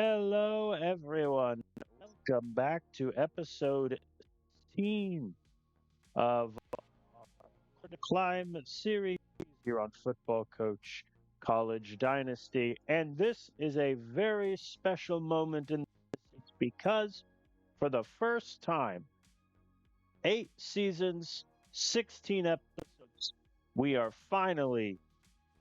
Hello, everyone. Welcome back to episode 16 of the Climb series here on Football Coach College Dynasty. And this is a very special moment in this because for the first time, 8 seasons, 16 episodes, we are finally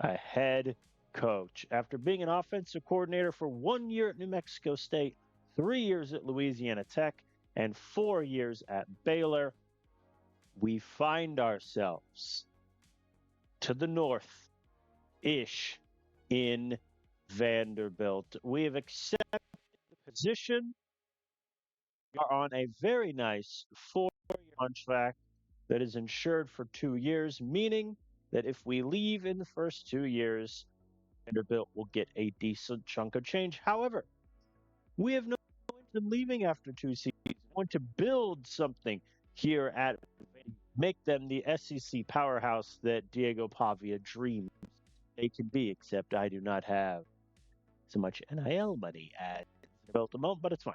a head coach. After being an offensive coordinator for 1 year at New Mexico State, 3 years at Louisiana Tech, and 4 years at Baylor, we find ourselves to the north ish in Vanderbilt. We have accepted the position. We are on a very nice 4 year contract that is insured for 2 years, meaning that if we leave in the first 2 years, Vanderbilt will get a decent chunk of change. However, we have no intention of leaving after 2 seasons. We want to build something here at make them the SEC powerhouse that Diego Pavia dreams they can be, except I do not have so much NIL money at Vanderbilt at the moment, but it's fine.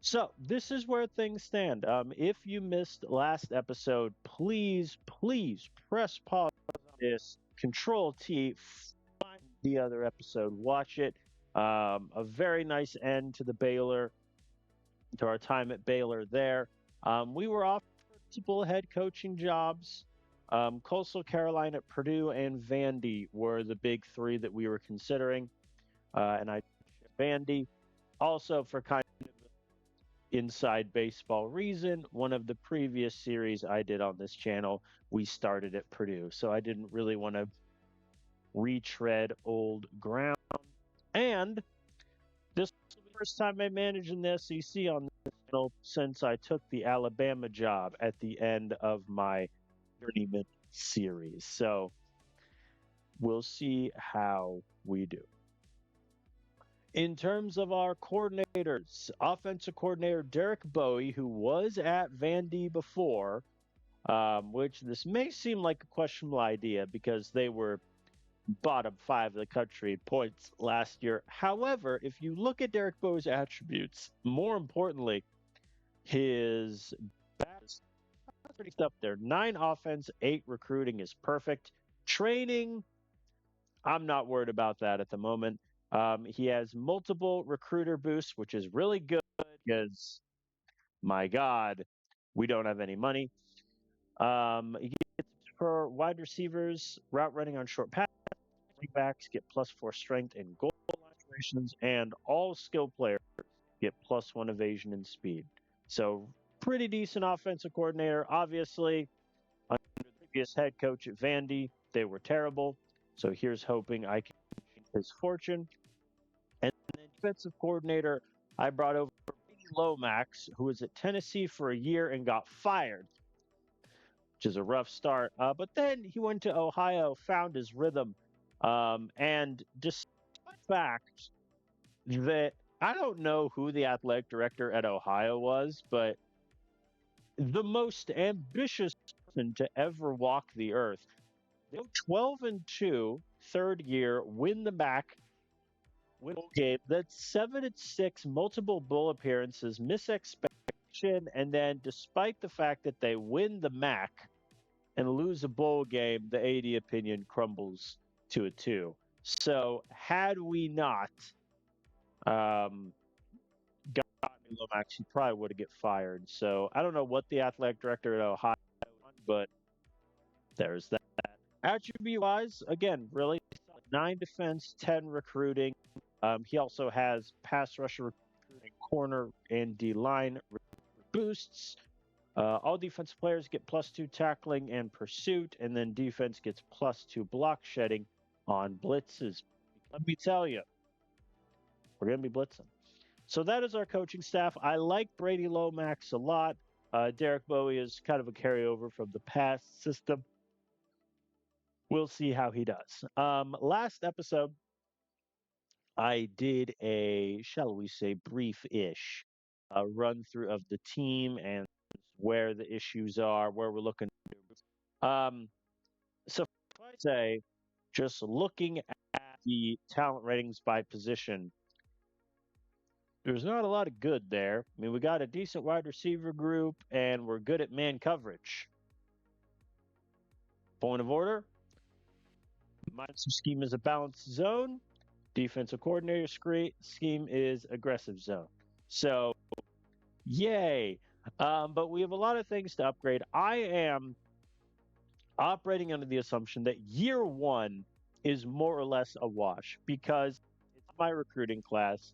So this is where things stand. If you missed last episode, please press pause on this, Control T, find the other episode, watch it. A very nice end to our time at Baylor there. We were offered multiple head coaching jobs. Coastal Carolina, Purdue, and Vandy were the big three that we were considering. And I Vandy also for kind of inside baseball reason. One of the previous series I did on this channel, we started at Purdue. So I didn't really want to retread old ground. And this will be the first time I managed in the SEC on this channel since I took the Alabama job at the end of my journeyman series. So we'll see how we do. In terms of our coordinators, offensive coordinator Derek Bowie, who was at Vandy before, which this may seem like a questionable idea because they were bottom 5 of the country points last year. However, if you look at Derek Bowie's attributes, more importantly, his pretty stuff there. 9 offense, 8 recruiting is perfect. Training, I'm not worried about that at the moment. He has multiple recruiter boosts, which is really good because, my God, we don't have any money. He gets for wide receivers, route running on short passes, running backs get +4 strength and goal line situations, and all skill players get +1 evasion and speed. So pretty decent offensive coordinator. Obviously, under the previous head coach at Vandy, they were terrible. So here's hoping I can change his fortune. And then defensive coordinator, I brought over Brady Lomax, who was at Tennessee for a year and got fired, which is a rough start. But then he went to Ohio, found his rhythm, and despite the fact that I don't know who the athletic director at Ohio was, but the most ambitious person to ever walk the earth. They go 12-2, third year, win the MAC, win a game. That's 7-6, multiple bowl appearances, miss expectation, and then despite the fact that they win the MAC and lose a bowl game, the AD opinion crumbles to a 2. So had we not gotten Lomax, he probably would have get fired. So I don't know what the athletic director at Ohio done, but there's that. Attribute-wise, again, really 9 defense, 10 recruiting. He also has pass rusher recruiting, corner, and D-line boosts. All defensive players get +2 tackling and pursuit, and then defense gets +2 block shedding on blitzes. Let me tell you, we're going to be blitzing. So that is our coaching staff. I like Brady Lomax a lot. Derek Bowie is kind of a carryover from the past system. We'll see how he does. Last episode, I did a, shall we say, brief-ish run through of the team and where the issues are, where we're looking. So if I say, just looking at the talent ratings by position, there's not a lot of good there. I mean, we got a decent wide receiver group, and we're good at man coverage. Point of order: mindset scheme is a balanced zone. Defensive coordinator scheme is aggressive zone. So, yay. But we have a lot of things to upgrade. I am operating under the assumption that year one is more or less a wash because it's my recruiting class.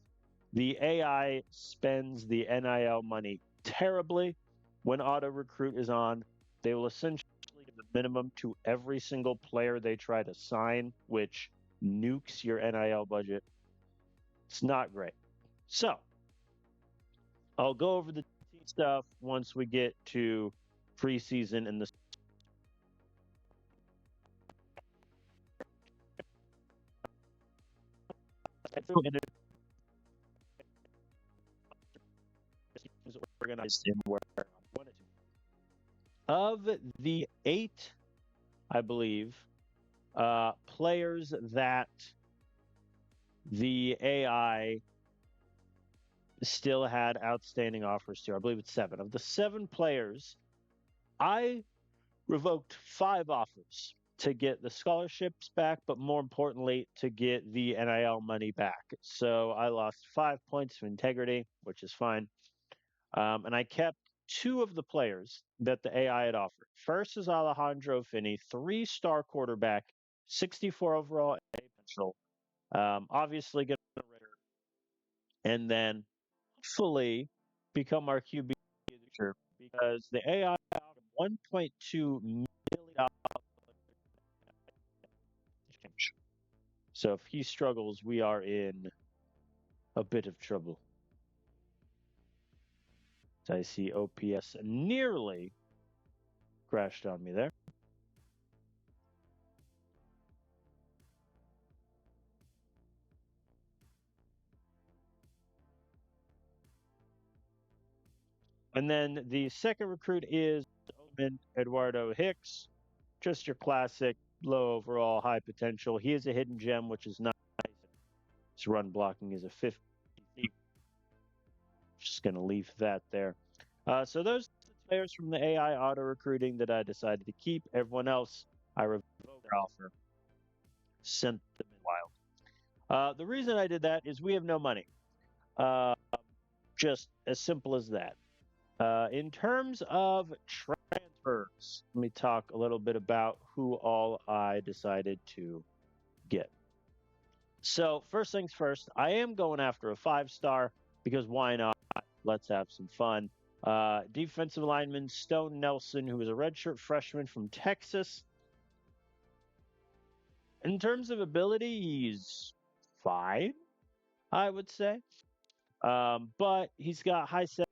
The AI spends the NIL money terribly when auto recruit is on. They will essentially give the minimum to every single player they try to sign, which nukes your NIL budget. It's not great. So I'll go over the team stuff once we get to preseason and the is organized in where I wanted to. Of the 8, I believe, players that the AI still had outstanding offers to, I believe it's 7. Of the 7 players, I revoked 5 offers to get the scholarships back, but more importantly, to get the NIL money back. So I lost 5 points of integrity, which is fine. And I kept 2 of the players that the AI had offered. First is Alejandro Finney, 3-star quarterback, 64 overall A potential. Obviously, going to and then hopefully become our QB because the AI offered $1.2 million. So if he struggles, we are in a bit of trouble. I see OPS nearly crashed on me there. And then the second recruit is Eduardo Hicks, just your classic low overall, high potential. He is a hidden gem, which is nice. His run blocking is a 50. Just going to leave that there. So those are the players from the AI auto recruiting that I decided to keep. Everyone else, I revoked their offer, sent them in wild. The reason I did that is we have no money. Just as simple as that. In terms of transfers, let me talk a little bit about who all I decided to get. So, first things first, I am going after a 5-star because why not? Let's have some fun. Defensive lineman Stone Nelson, who is a redshirt freshman from Texas. In terms of ability, he's fine, I would say. But he's got high strength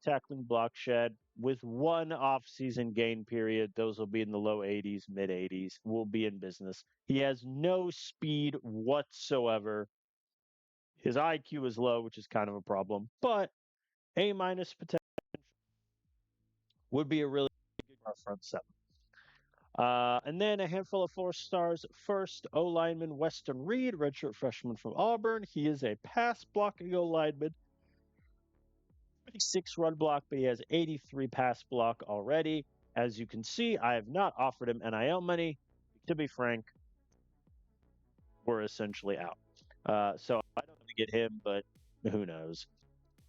tackling block shed with 1 off-season gain period. Those will be in the low 80s, mid 80s. Will be in business. He has no speed whatsoever. His IQ is low, which is kind of a problem, but A- potential would be a really good front 7. And then a handful of 4 stars. First, O lineman Weston Reed, redshirt freshman from Auburn. He is a pass blocking O lineman. 56 run block, but he has 83 pass block already. As you can see, I have not offered him NIL money. To be frank, we're essentially out. So I don't have to get him, but who knows.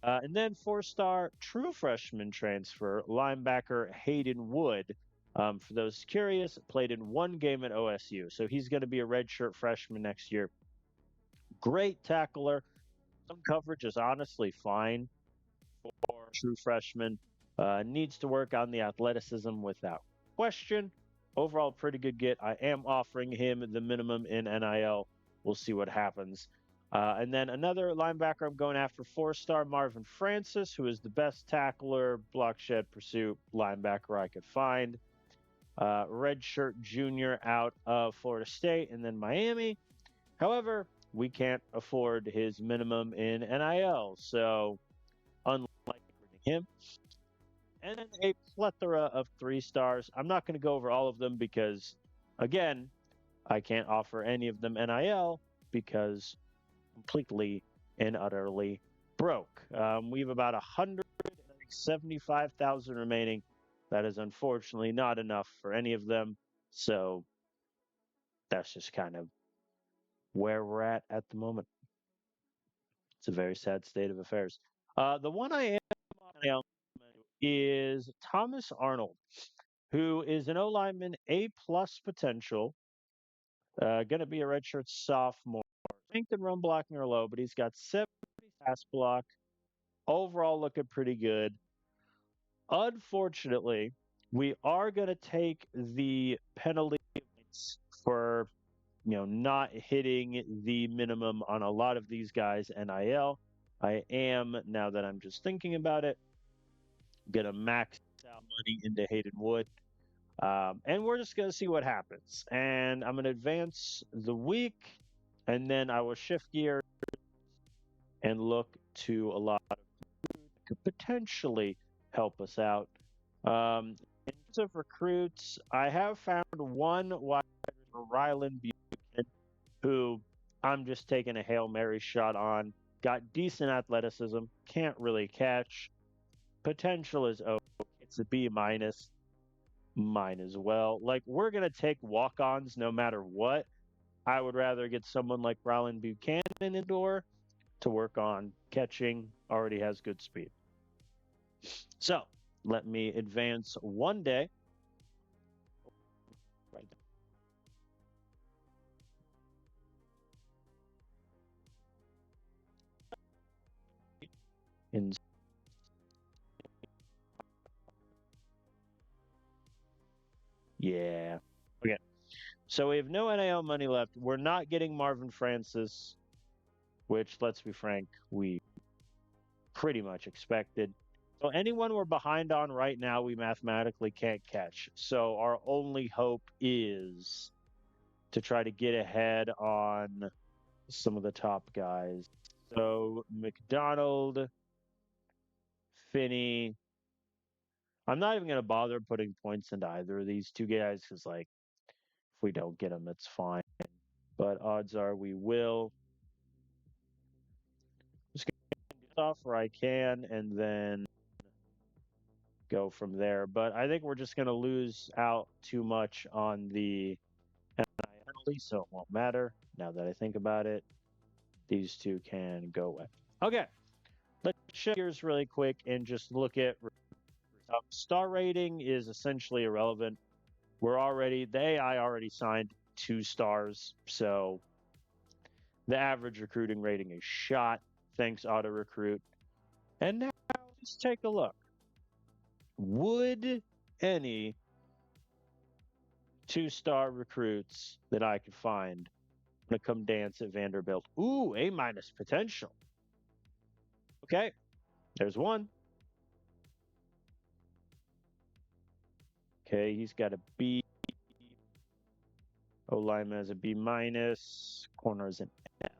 And then 4-star true freshman transfer, linebacker Hayden Wood. For those curious, played in 1 game at OSU. So he's going to be a redshirt freshman next year. Great tackler. Some coverage is honestly fine for a true freshman. Needs to work on the athleticism without question. Overall, pretty good get. I am offering him the minimum in NIL. We'll see what happens. And then another linebacker I'm going after, 4-star Marvin Francis, who is the best tackler, block shed, pursuit linebacker I could find. Redshirt junior out of Florida State and then Miami. However, we can't afford his minimum in NIL, so unlike him. And then a plethora of 3 stars. I'm not going to go over all of them because, again, I can't offer any of them NIL because completely and utterly broke. We have about 175,000 remaining. That is unfortunately not enough for any of them. So that's just kind of where we're at the moment. It's a very sad state of affairs. The one I am on is Thomas Arnold, who is an O lineman, A plus potential. Going to be a redshirt sophomore. Strength and run blocking are low, but he's got 70 pass block. Overall, looking pretty good. Unfortunately, we are going to take the penalty for not hitting the minimum on a lot of these guys NIL. I am, now that I'm just thinking about it, gonna max out money into Hayden Wood. And we're just gonna see what happens. And I'm gonna advance the week, and then I will shift gears and look to a lot of could potentially help us out. In terms of recruits, I have found one wide receiver, Rylan Buchanan, who I'm just taking a Hail Mary shot on. Got decent athleticism, can't really catch. Potential is okay. It's a B minus. Mine as well. Like, we're going to take walk-ons no matter what. I would rather get someone like Rylan Buchanan in the door to work on catching. Already has good speed. So let me advance one day. Right. In Yeah. Okay. So we have no NIL money left. We're not getting Marvin Francis, which, let's be frank, we pretty much expected. So anyone we're behind on right now, we mathematically can't catch. So our only hope is to try to get ahead on some of the top guys. So McDonald, Finney. I'm not even going to bother putting points into either of these two guys because, like, if we don't get them, it's fine. But odds are we will. Just going to do stuff where I can and then go from there. But I think we're just going to lose out too much on the penalty, so it won't matter. Now that I think about it, these two can go away. Okay, let's shift gears really quick and just look at star rating is essentially irrelevant. The AI already signed 2 stars, so the average recruiting rating is shot. Thanks, auto recruit. And now let's take a look. Would any 2-star recruits that I could find want to come dance at Vanderbilt? Ooh, A minus potential. Okay, there's one. Okay, he's got a B. O lineman has a B minus. Corner is an F.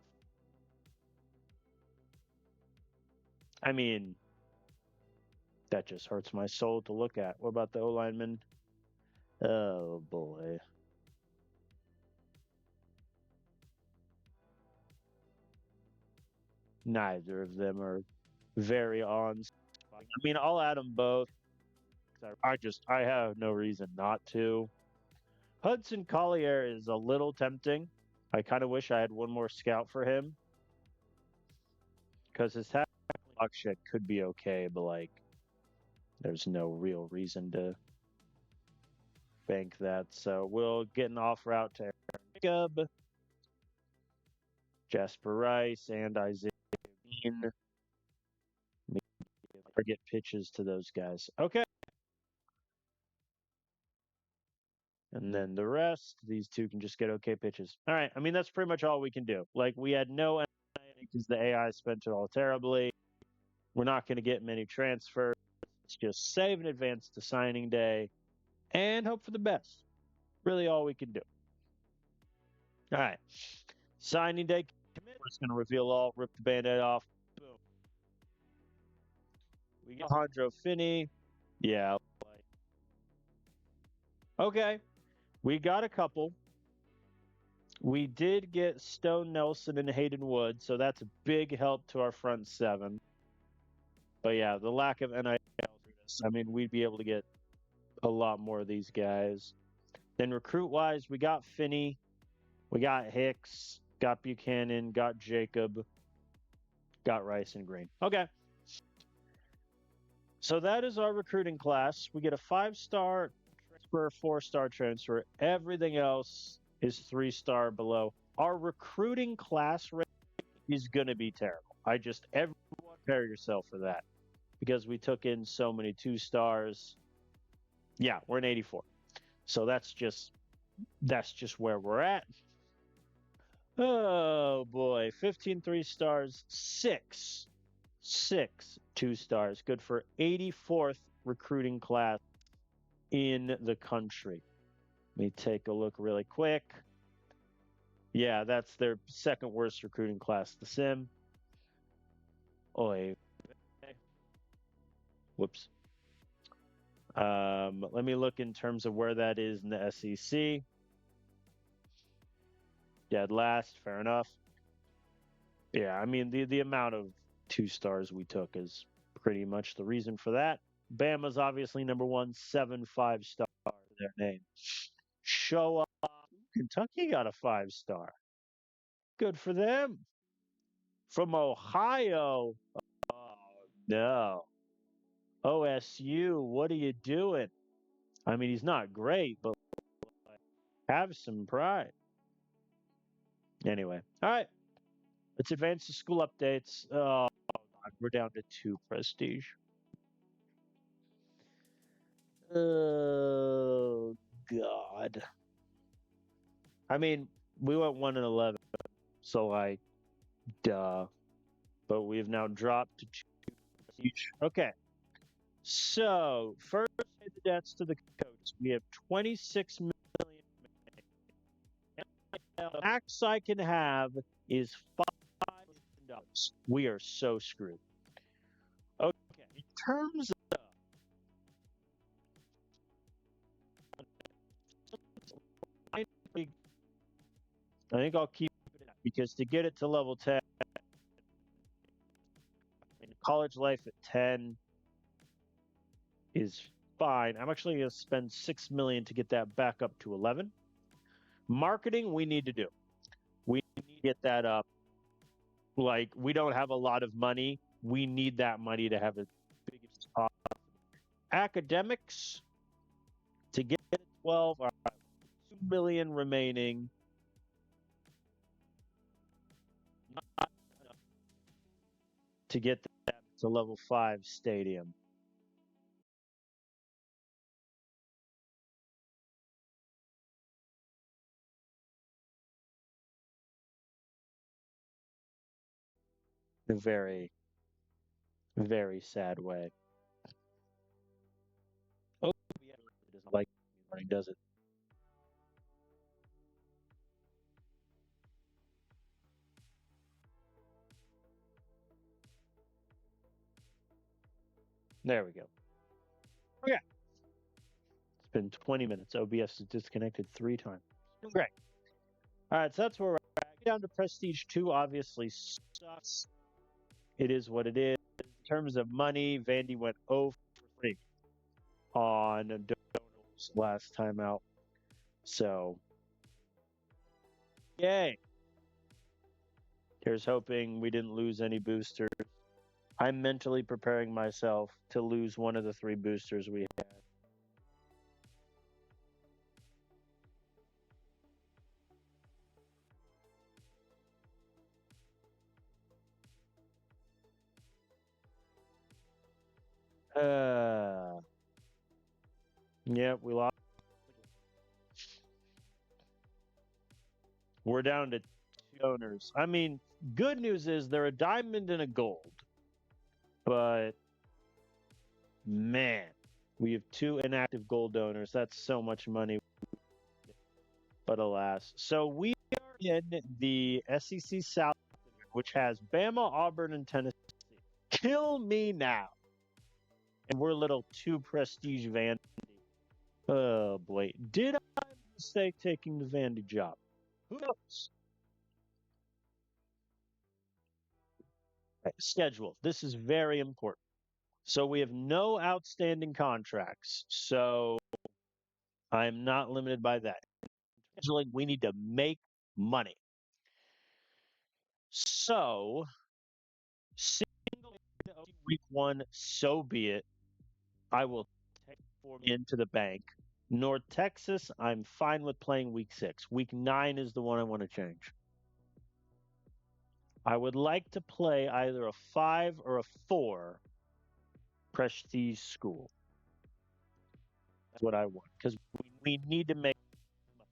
I mean, that just hurts my soul to look at. What about the O lineman? Oh boy. Neither of them are very on. I mean, I'll add them both. I have no reason not to. Hudson Collier is a little tempting. I kind of wish I had one more scout for him because his block shit could be okay, but like, there's no real reason to bank that. So we'll get an offer out to Jacob, Jasper Rice, and Isaiah Bean. Or get pitches to those guys. Okay. And then the rest, these two can just get okay pitches. All right. I mean, that's pretty much all we can do. Like, we had no because the AI spent it all terribly. We're not going to get many transfers. Let's just save in advance to signing day and hope for the best. Really all we can do. All right. Signing day commit. We're just going to reveal all, rip the band-aid off. Boom. We get Alejandro Finney. Yeah. Okay. We got a couple. We did get Stone Nelson and Hayden Wood, so that's a big help to our front 7. But yeah, the lack of NIL. I mean, we'd be able to get a lot more of these guys. Then recruit wise, we got Finney, we got Hicks, got Buchanan, got Jacob, got Rice and Green. Okay. So that is our recruiting class. We get a 5-star transfer, 4-star transfer. Everything else is 3-star below. Our recruiting class rate is going to be terrible. Everyone prepare yourself for that because we took in so many 2-stars. Yeah, we're an 84. So that's just where we're at. Oh boy, 15 3-stars, six 2-stars. Good for 84th recruiting class in the country. Let me take a look really quick. Yeah, that's their second worst recruiting class, the Sim. Oi. Whoops. Let me look in terms of where that is in the SEC. Dead last, fair enough. Yeah, I mean the amount of 2-stars we took is pretty much the reason for that. Bama's obviously number one, 7 5-star their name. Show up. Kentucky got a 5-star. Good for them. From Ohio. Oh no. OSU, what are you doing? I mean, he's not great, but have some pride. Anyway, all right. Let's advance to school updates. Oh, we're down to 2 prestige. Oh God. I mean, we went 1-11, so like, duh. But we have now dropped to 2 prestige. Okay. So first, pay the debts to the coach. We have 26 million. The max I can have is $5 million. We are so screwed. Okay. In terms of I think I'll keep it up because to get it to level 10, college life at 10 is fine. I'm actually going to spend 6 million to get that back up to 11. Marketing, we need to do. We need to get that up. Like, we don't have a lot of money. We need that money to have as big as possible. Academics, to get it 12, 2 million remaining. To get that to level 5 stadium. In a very, very sad way. Oh, yeah, it doesn't like learning, does it? There we go. Okay. It's been 20 minutes. OBS is disconnected 3 times. Great. All right, so that's where we're at. Down to Prestige 2 obviously sucks. It is what it is. In terms of money, Vandy went 0 for 3 on donos last time out. So, yay. Here's hoping we didn't lose any boosters. I'm mentally preparing myself to lose one of the 3 boosters we had. Yeah, we lost. We're down to 2 owners. I mean, good news is they're a diamond and a gold. But man, we have 2 inactive gold donors. That's so much money. But alas. So we are in the SEC South, which has Bama, Auburn, and Tennessee. Kill me now. And we're a little 2 prestige Vandy. Oh boy. Did I make a mistake taking the Vandy job? Who knows? Schedule. This is very important. So we have no outstanding contracts. So I'm not limited by that. Scheduling, we need to make money. So, single week one, so be it. I will take for me into the bank. North Texas, I'm fine with playing week 6. Week 9 is the one I want to change. I would like to play either a 5 or a 4 prestige school. That's what I want because we need to make money.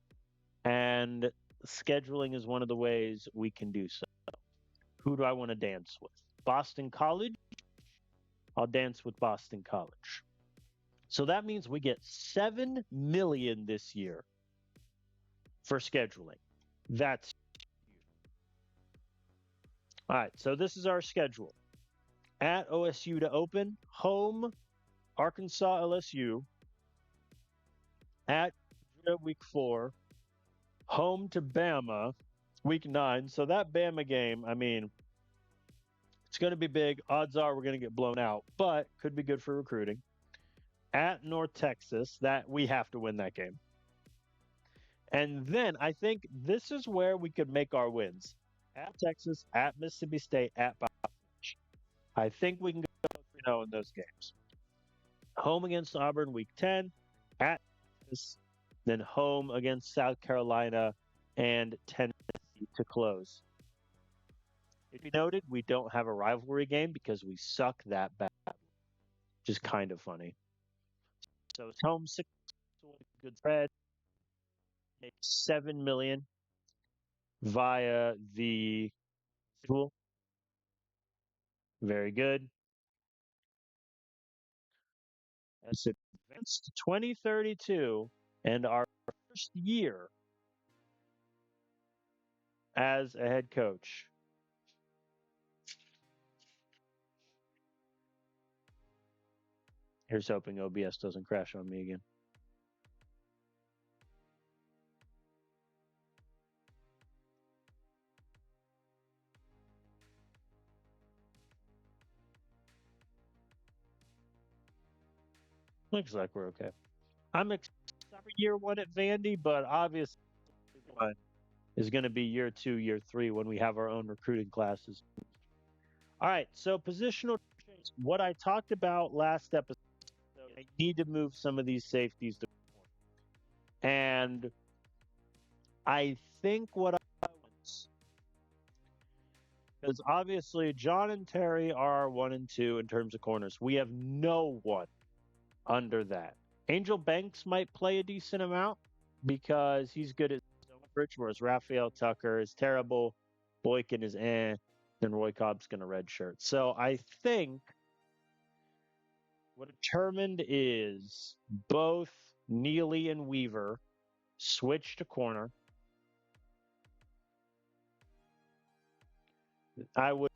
And scheduling is one of the ways we can do so. Who do I want to dance with? Boston College? I'll dance with Boston College. So that means we get 7 million this year for scheduling. That's all right. So this is our schedule. At OSU to open, home Arkansas LSU, at Georgia week 4, home to Bama week 9. So that Bama game, I mean, it's going to be big. Odds are we're going to get blown out, but could be good for recruiting. At North Texas, that we have to win that game. And then I think this is where we could make our wins. At Texas, at Mississippi State, at Boston. I think we can go 3-0 in those games. Home against Auburn week 10, at Texas, then home against South Carolina and Tennessee to close. It be noted, we don't have a rivalry game because we suck that bad, which is kind of funny. So it's home 6, good spread, 7 million via the schedule. Very good. It's advanced to 2032 and our first year as a head coach. Here's hoping OBS doesn't crash on me again. Looks like we're okay. I'm excited for year 1 at Vandy, but obviously is going to be year 2, year 3 when we have our own recruiting classes. All right, so positional change. What I talked about last episode, I need to move some of these safeties to corner. And I think what I want, because obviously John and Terry are 1 and 2 in terms of corners. We have no one under that. Angel Banks might play a decent amount because he's good at coverage, whereas Raphael Tucker is terrible. Boykin is then Roy Cobb's going to redshirt. So I think what determined is both Neely and Weaver switch to corner. I would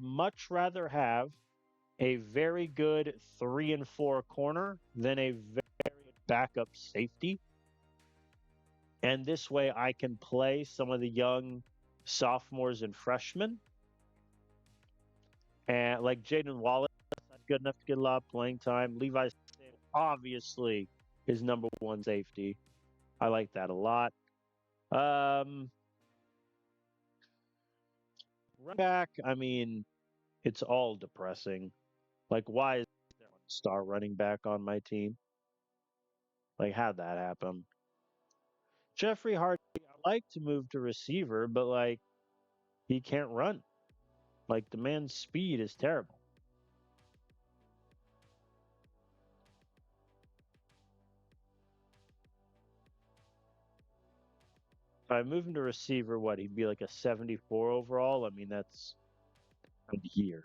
much rather have a very good 3 and 4 corner than a very backup safety. And this way I can play some of the young sophomores and freshmen. And like Jaden Wallace, good enough to get a lot of playing time. Levi obviously is number 1 safety. I like that a lot. Running back, I mean, it's all depressing. Like, why is there one star running back on my team? Like, how'd that happen? Jeffrey Hardy, I like to move to receiver, but like, he can't run. Like, the man's speed is terrible. If I move him to receiver, what, he'd be like a 74 overall? I mean, that's a year.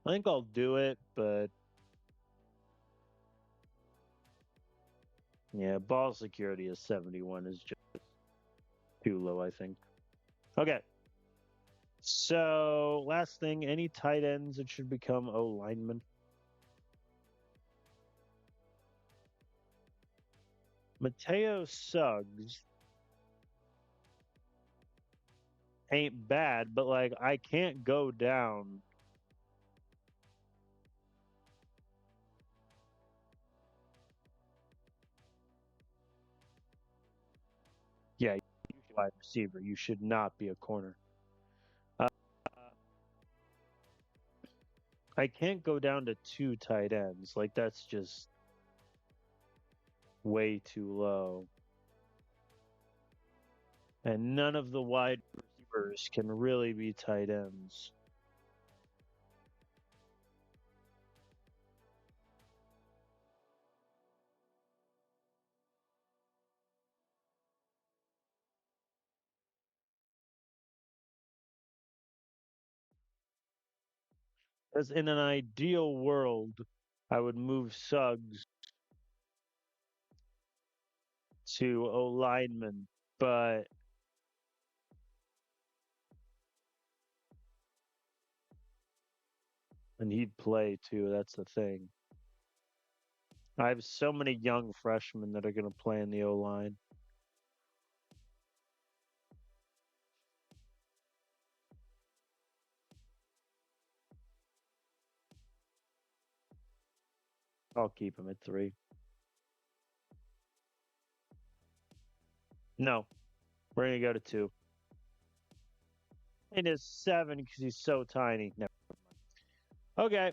I think I'll do it, but yeah, ball security is 71 is just too low, I think. Okay. So, last thing, any tight ends that should become O linemen? Mateo Suggs ain't bad, but like I can't go down. Yeah, you should be a wide receiver. You should not be a corner. Uh, I can't go down to two tight ends. Like that's just way too low. And none of the wide receivers can really be tight ends. As in an ideal world, I would move Suggs to O lineman, but and he'd play too. That's the thing. I have so many young freshmen that are going to play in the O line. I'll keep him at 3. No, we're going to go to 2. And it's 7 because he's so tiny. No. Okay.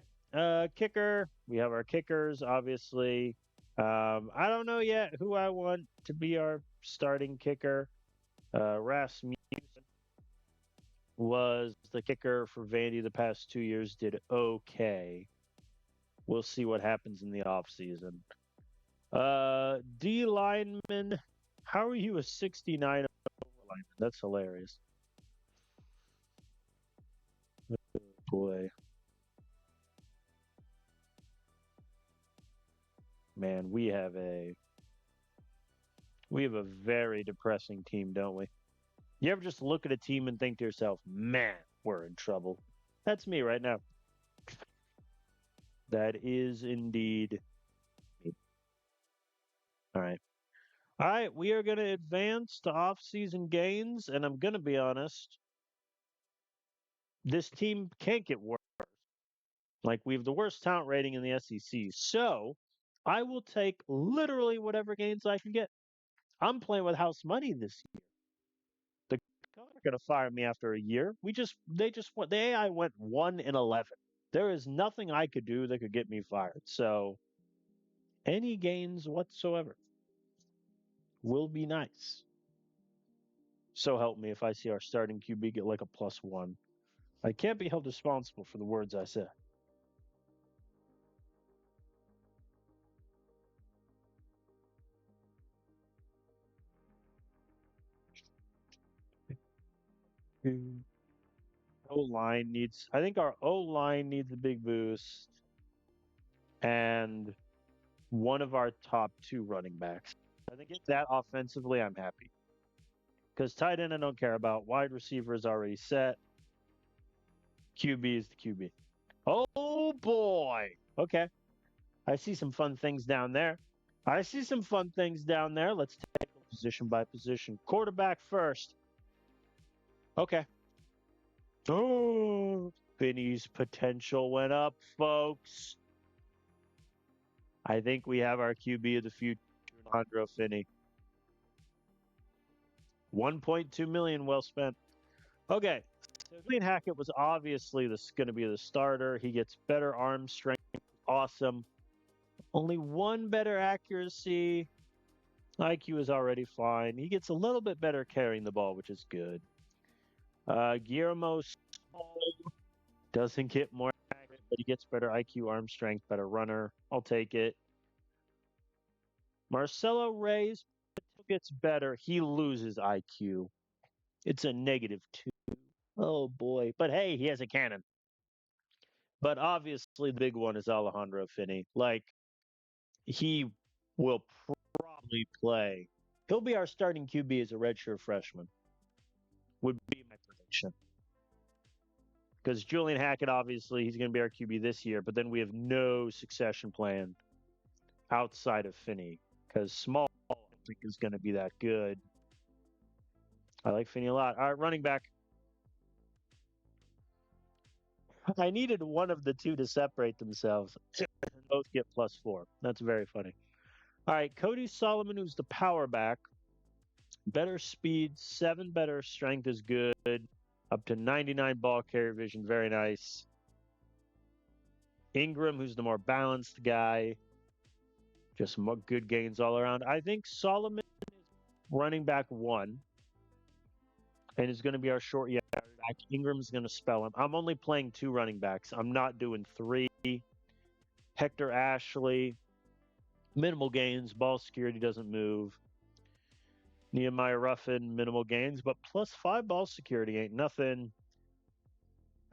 Kicker. We have our kickers, obviously. I don't know yet who I want to be our starting kicker. Rasmussen was the kicker for Vandy the past 2 years, did okay. We'll see what happens in the offseason. D lineman, how are you a 69 lineman? That's hilarious. Oh, boy. Man, we have a very depressing team, don't we? You ever just look at a team and think to yourself, man, we're in trouble? That's me right now. That is indeed me. All right. All right, we are going to advance to off-season gains, and I'm going to be honest, this team can't get worse. Like, we have the worst talent rating in the SEC. So, I will take literally whatever gains I can get. I'm playing with house money this year. The coach are going to fire me after a year. They just went, the AI went 1-11. There is nothing I could do that could get me fired. So, any gains whatsoever will be nice. So help me if I see our starting QB get like a +1. I can't be held responsible for the words I said. I think our O line needs a big boost, and one of our top 2 running backs. I think it's that offensively, I'm happy. Because tight end, I don't care about. Wide receiver is already set. QB is the QB. Oh boy. Okay. I see some fun things down there. Let's take it position by position. Quarterback first. Okay. Oh, Finney's potential went up, folks. I think we have our QB of the future, Alejandro Finney. 1.2 million well spent. Okay. So Julian Hackett was obviously going to be the starter. He gets better arm strength. Awesome. Only one better accuracy. IQ is already fine. He gets a little bit better carrying the ball, which is good. Guillermo doesn't get more accurate, but he gets better IQ, arm strength, better runner. I'll take it. Marcelo Reyes gets better. He loses IQ. It's a -2. Oh boy. But hey, he has a cannon. But obviously, the big one is Alejandro Finney. Like, he will probably play. He'll be our starting QB as a redshirt freshman, would be my prediction. Because Julian Hackett, obviously, he's going to be our QB this year, but then we have no succession plan outside of Finney because small think is going to be that good. I like Finney a lot. All right, running back. I needed one of the two to separate themselves. Both get +4. That's very funny. All right, Cody Solomon, who's the power back. Better speed, 7 better strength is good. Up to 99 ball carrier vision, very nice. Ingram, who's the more balanced guy. Just good gains all around. I think Solomon is running back 1 and is going to be our short yardage back. Ingram's going to spell him. I'm only playing 2 running backs. I'm not doing 3. Hector Ashley, minimal gains. Ball security doesn't move. Nehemiah Ruffin, minimal gains, but +5 ball security ain't nothing.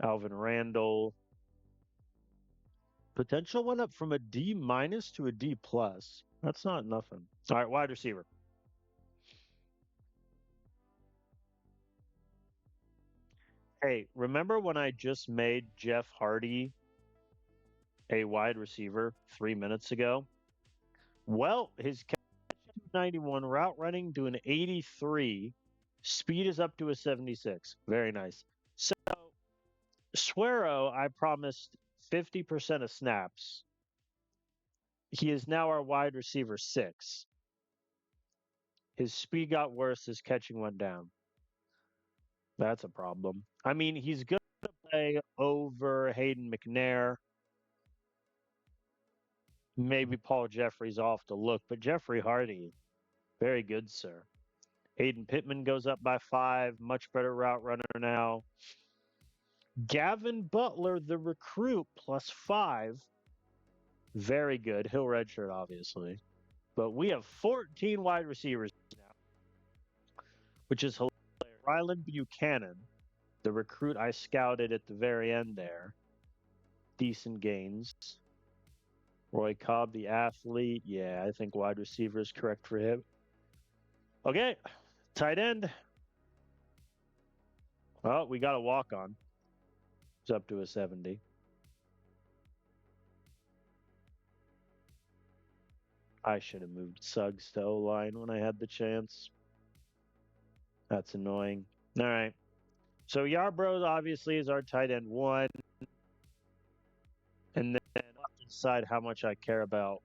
Alvin Randall. Potential went up from a D- to a D+. That's not nothing. All right, wide receiver. Hey, remember when I just made Jeff Hardy a wide receiver 3 minutes ago? Well, his 91 route running doing 83. Speed is up to a 76. Very nice. So, Suero, I promised 50% of snaps. He is now our wide receiver 6. His speed got worse. His catching went down. That's a problem. I mean, he's going to play over Hayden McNair. Maybe Paul Jeffrey's off the look, but Jeffrey Hardy, very good, sir. Aiden Pittman goes up by 5. Much better route runner now. Gavin Butler, the recruit, +5. Very good. He'll redshirt, obviously. But we have 14 wide receivers now, which is hilarious. Ryland Buchanan, the recruit I scouted at the very end there. Decent gains. Roy Cobb, the athlete. Yeah, I think wide receiver is correct for him. Okay, tight end. Well, we got a walk on. It's up to a 70. I should have moved Suggs to O-line when I had the chance. That's annoying. All right. So Yarbrough obviously is our tight end 1. And then I'll decide how much I care about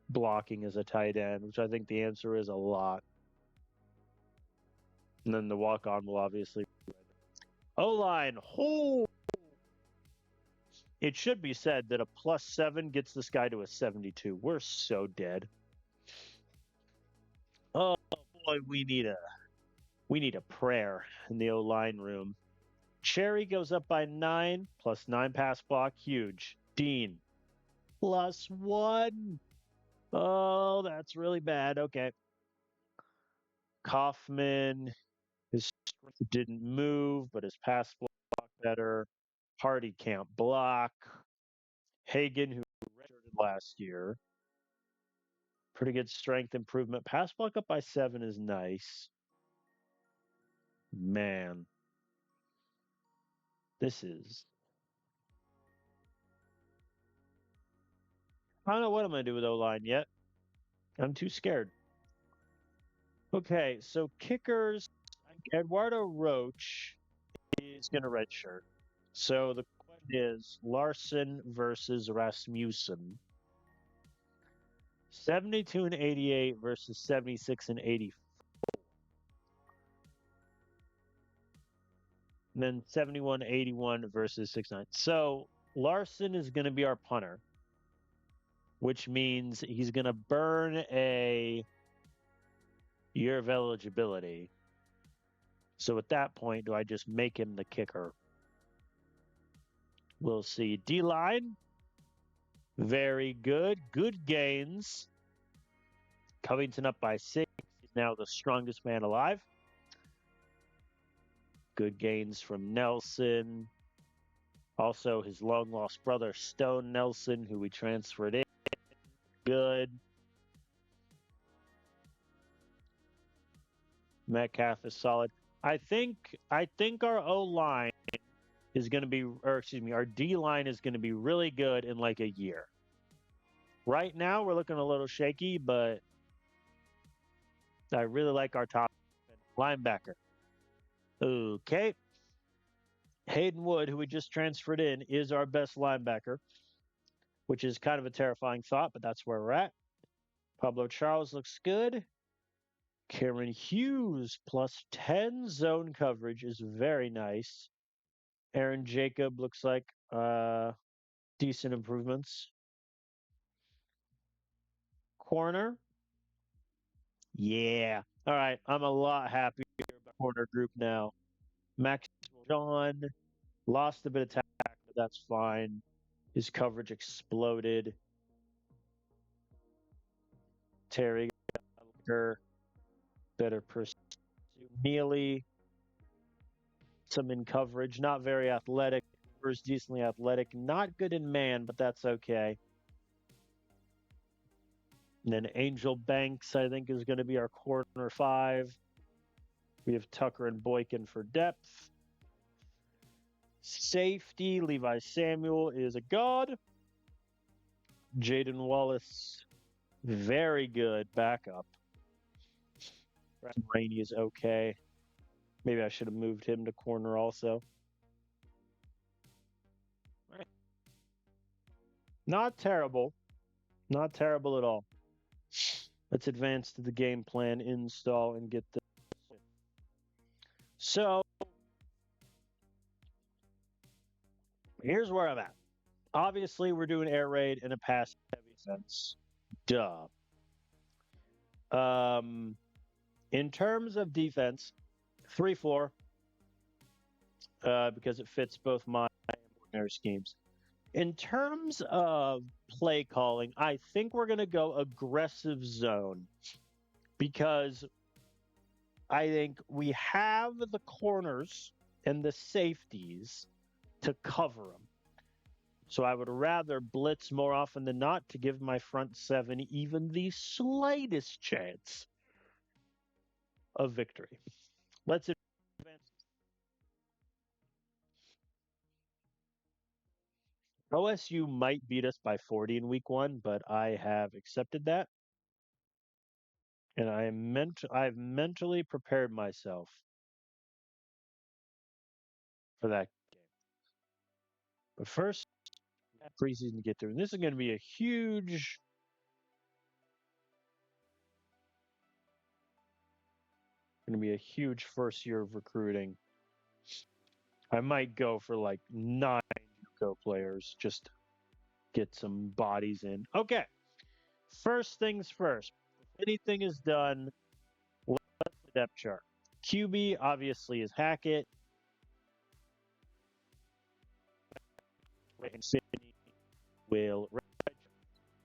blocking as a tight end, which I think the answer is a lot. And then the walk-on will obviously. O-line. Oh! It should be said that a +7 gets this guy to a 72. We're so dead. Oh boy, we need a prayer in the O-line room. Cherry goes up by 9, +9 pass block, huge. Dean, +1. Oh, that's really bad. Okay. Kaufman, his strength didn't move, but his pass block better. Hardy can't block. Hagen, who redshirted last year, pretty good strength improvement. Pass block up by 7 is nice. Man, this is. I don't know what I'm going to do with O-line yet. I'm too scared. Okay, so kickers. Eduardo Roach is going to redshirt. So the question is Larson versus Rasmussen. 72 and 88 versus 76 and 84. And then 71 81 versus 69. So Larson is going to be our punter, which means he's going to burn a year of eligibility. So at that point, do I just make him the kicker? We'll see. D-line, very good. Good gains. Covington up by 6. He's now the strongest man alive. Good gains from Nelson. Also, his long-lost brother, Stone Nelson, who we transferred in. Good. Metcalf is solid. I think our O-line is going to be, or excuse me, our D-line is going to be really good in like a year. Right now, we're looking a little shaky, but I really like our top linebacker. Okay. Hayden Wood, who we just transferred in, is our best linebacker, which is kind of a terrifying thought, but that's where we're at. Pablo Charles looks good. Cameron Hughes plus 10 zone coverage is very nice. Aaron Jacob looks like decent improvements. Corner. Yeah. All right. I'm a lot happier about corner group now. Max John lost a bit of tackle, but that's fine. His coverage exploded. Terry Gallagher, better pursuit. Neely, some in coverage, not very athletic. Cooper's decently athletic, not good in man, but that's okay. And then Angel Banks, I think, is going to be our corner 5. We have Tucker and Boykin for depth. Safety, Levi Samuel is a god. Jaden Wallace, very good backup. Rainey is okay. Maybe I should have moved him to corner also. Not terrible. Not terrible at all. Let's advance to the game plan, install, and get this. So, here's where I'm at. Obviously, we're doing air raid and a pass heavy defense. Duh. In terms of defense, 3-4, because it fits both my and ordinary schemes. In terms of play calling, I think we're going to go aggressive zone because I think we have the corners and the safeties to cover them. So I would rather blitz more often than not to give my front 7 even the slightest chance of victory. Let's advance. OSU might beat us by 40 in week 1, but I have accepted that. And I've mentally prepared myself for that game. But first, preseason to get through. And this is going to be a huge first year of recruiting. I might go for like 9 go players, just get some bodies in. Okay. First things first. If anything is done, what's the depth chart? QB obviously is Hackett. Will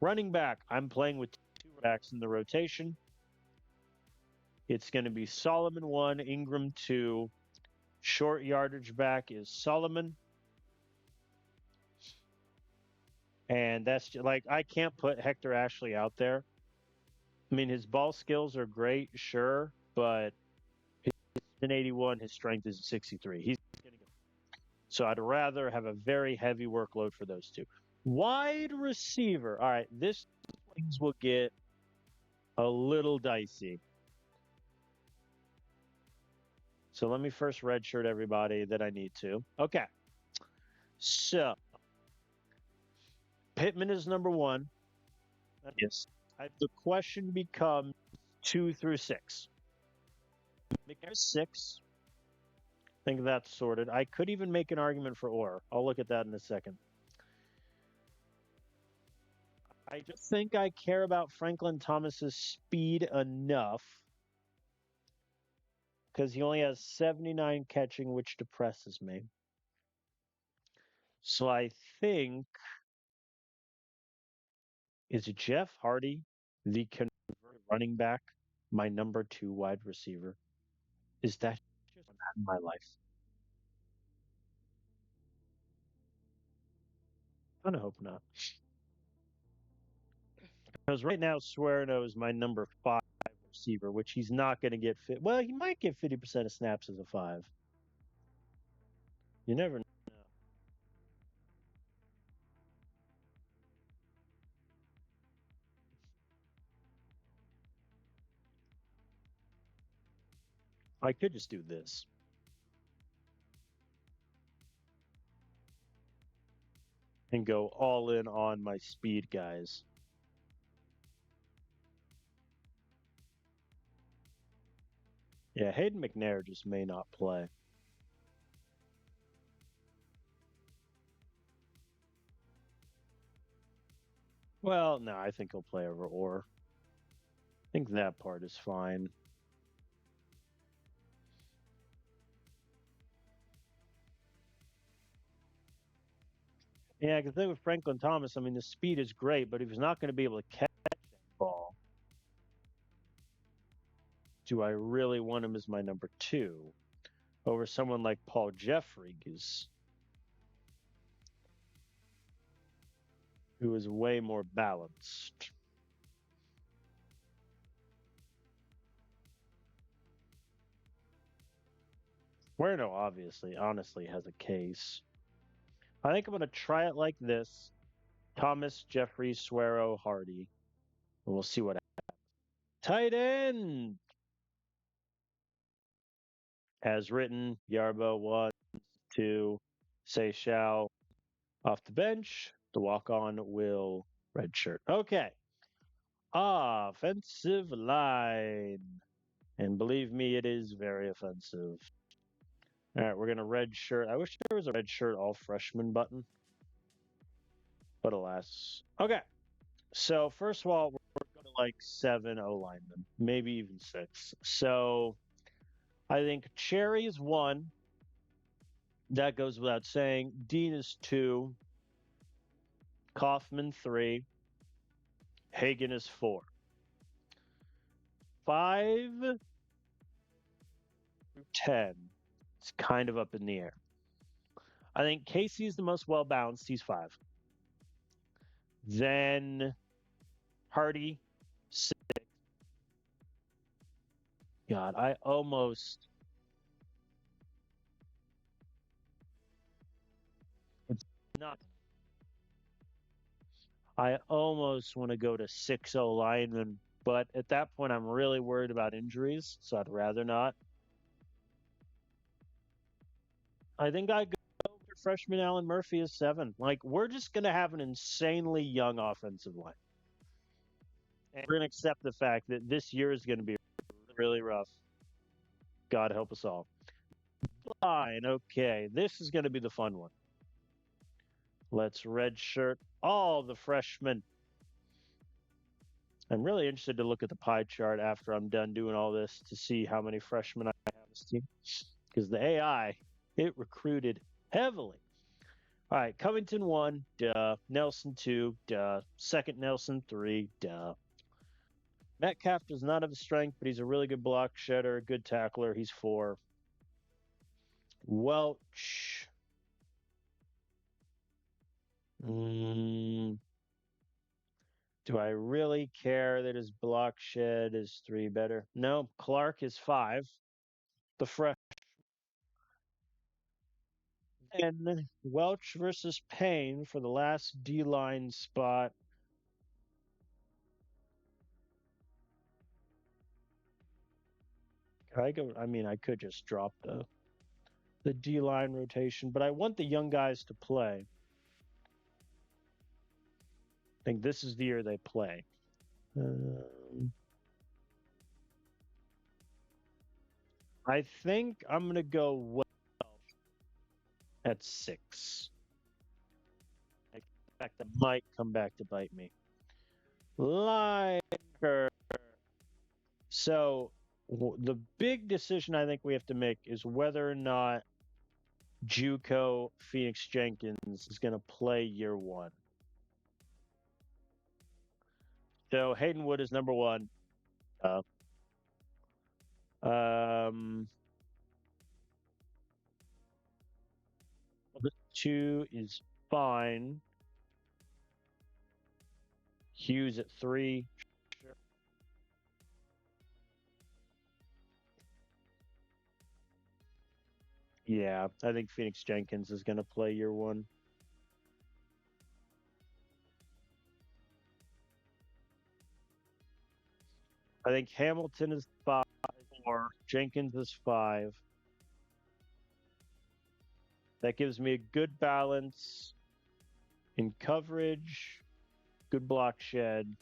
running back. I'm playing with 2 backs in the rotation. It's going to be Solomon 1, Ingram 2. Short yardage back is Solomon. And that's just, like, I can't put Hector Ashley out there. I mean, his ball skills are great, sure, but he's an 81, his strength is 63. He's going to go. So I'd rather have a very heavy workload for those 2. Wide receiver. All right, this things will get a little dicey. So let me first redshirt everybody that I need to. Okay. So Pittman is number 1. Yes. The question becomes 2 through 6. McNair's 6. I think that's sorted. I could even make an argument for Orr. I'll look at that in a second. I just think I care about Franklin Thomas's speed enough because he only has 79 catching, which depresses me. So I think, is Jeff Hardy the converted running back, my number 2 wide receiver? Is that just in my life? I hope not. Because right now, Swearno is my number 5 receiver, which he's not going to get fit. Well, he might get 50% of snaps as a 5. You never know. I could just do this. And go all in on my speed guys. Yeah, Hayden McNair just may not play. Well, no, I think he'll play over Orr. I think that part is fine. Yeah, because the thing with Franklin Thomas, I mean, the speed is great, but if he's not going to be able to catch that ball, do I really want him as my number 2 over someone like Paul Jeffries, who is way more balanced? Bueno, obviously, honestly, has a case. I think I'm going to try it like this: Thomas, Jeffries, Suero, Hardy, and we'll see what happens. Tight end, as written, Yarbo 1, 2, Seychelles off the bench. The walk-on will redshirt. Okay. Offensive line. And believe me, it is very offensive. All right, we're going to redshirt. I wish there was a redshirt all freshman button. But alas. Okay. So, first of all, we're going to like 7 O linemen, maybe even 6. So, I think Cherry is 1. That goes without saying. Dean is 2. Kaufman 3. Hagen is 4. 5 through 10. It's kind of up in the air. I think Casey's the most well balanced. He's 5. Then Hardy 6. God, I almost. It's not. I almost want to go to 6 O linemen, but at that point, I'm really worried about injuries, so I'd rather not. I think I go with freshman Alan Murphy as 7. Like, we're just going to have an insanely young offensive line. And we're going to accept the fact that this year is going to be really rough. God help us all. Fine. Okay. This is going to be the fun one. Let's redshirt all the freshmen. I'm really interested to look at the pie chart after I'm done doing all this to see how many freshmen I have on this team. Because the AI, it recruited heavily. All right, Covington 1, duh. Nelson 2, duh. Second Nelson 3, duh. Metcalf does not have the strength, but he's a really good block shedder, good tackler. He's 4. Welch. Do I really care that his block shed is 3 better? No, Clark is 5. The fresh. And Welch versus Payne for the last D-line spot. I mean, I could just drop the D-line rotation, but I want the young guys to play. I think this is the year they play. I think I'm going to go Welch at 6. In fact, that might come back to bite me. Linebacker. So the big decision I think we have to make is whether or not JUCO Phoenix Jenkins is going to play year 1. So Hayden Wood is number 1. This 2 is fine. Hughes at 3. Sure. Yeah, I think Phoenix Jenkins is going to play year 1. I think Hamilton is 5. 4. Jenkins is 5. That gives me a good balance in coverage, good block shed.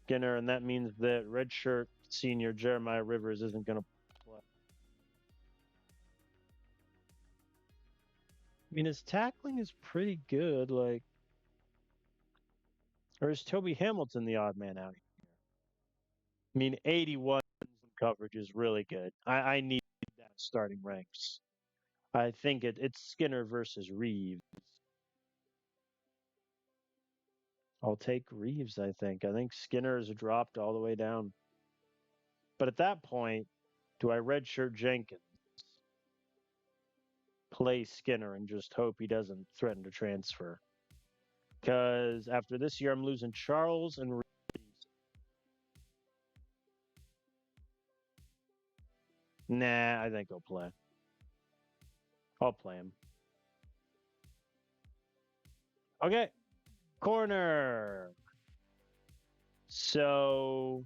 Skinner, and that means that redshirt senior Jeremiah Rivers isn't going to play. I mean, his tackling is pretty good. Like, or is Toby Hamilton the odd man out here? I mean, 81 coverage is really good. I need that starting ranks. I think it's Skinner versus Reeves. I'll take Reeves, I think. I think Skinner is dropped all the way down. But at that point, do I redshirt Jenkins, play Skinner, and just hope he doesn't threaten to transfer? Because after this year, I'm losing Charles and Reeves. Nah, I think I'll play. I'll play him. Okay, corner. So,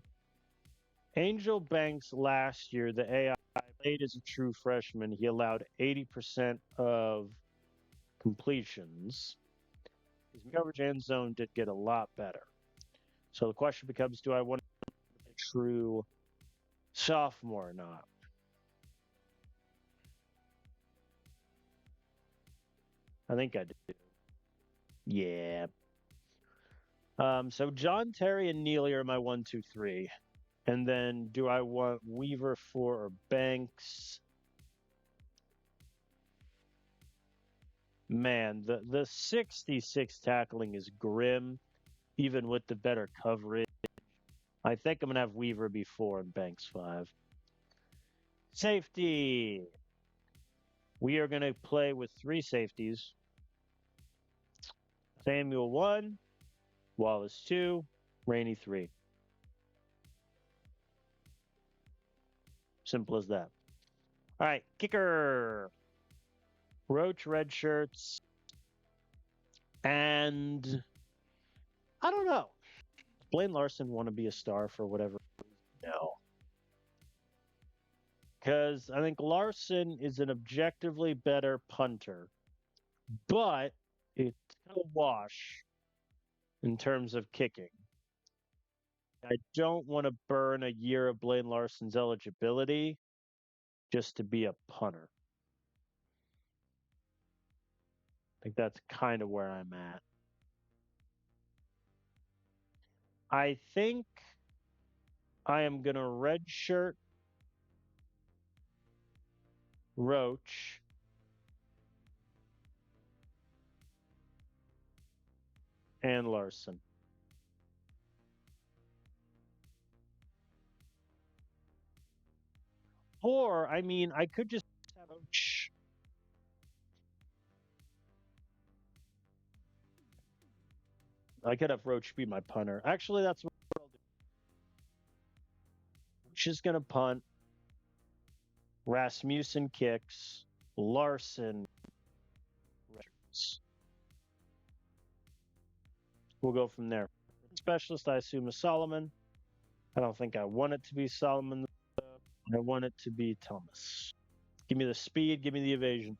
Angel Banks last year, the AI played as a true freshman. He allowed 80% of completions. His coverage and zone did get a lot better. So the question becomes, do I want a true sophomore or not? I think I do. Yeah. So John Terry and Neely are my 1, 2, 3. And then do I want Weaver 4 or Banks? Man, the 66 tackling is grim, even with the better coverage. I think I'm going to have Weaver be 4 and Banks 5. Safety. We are going to play with 3 safeties. Samuel 1, Wallace 2, Rainey 3. Simple as that. All right, kicker. Roach red shirts. And I don't know. Blaine Larson want to be a star for whatever reason? No. Because I think Larson is an objectively better punter, but it's kind of a wash in terms of kicking. I don't want to burn a year of Blaine Larson's eligibility just to be a punter. I think that's kind of where I'm at. I think I am going to redshirt Roach and Larson. Or, I mean, I could just have Roach. I could have Roach be my punter. Actually, that's what I'll do. Roach is going to punt. Rasmussen kicks. Larson. We'll go from there. Specialist, I assume, is Solomon. I don't think I want it to be Solomon. I want it to be Thomas. Give me the speed. Give me the evasion.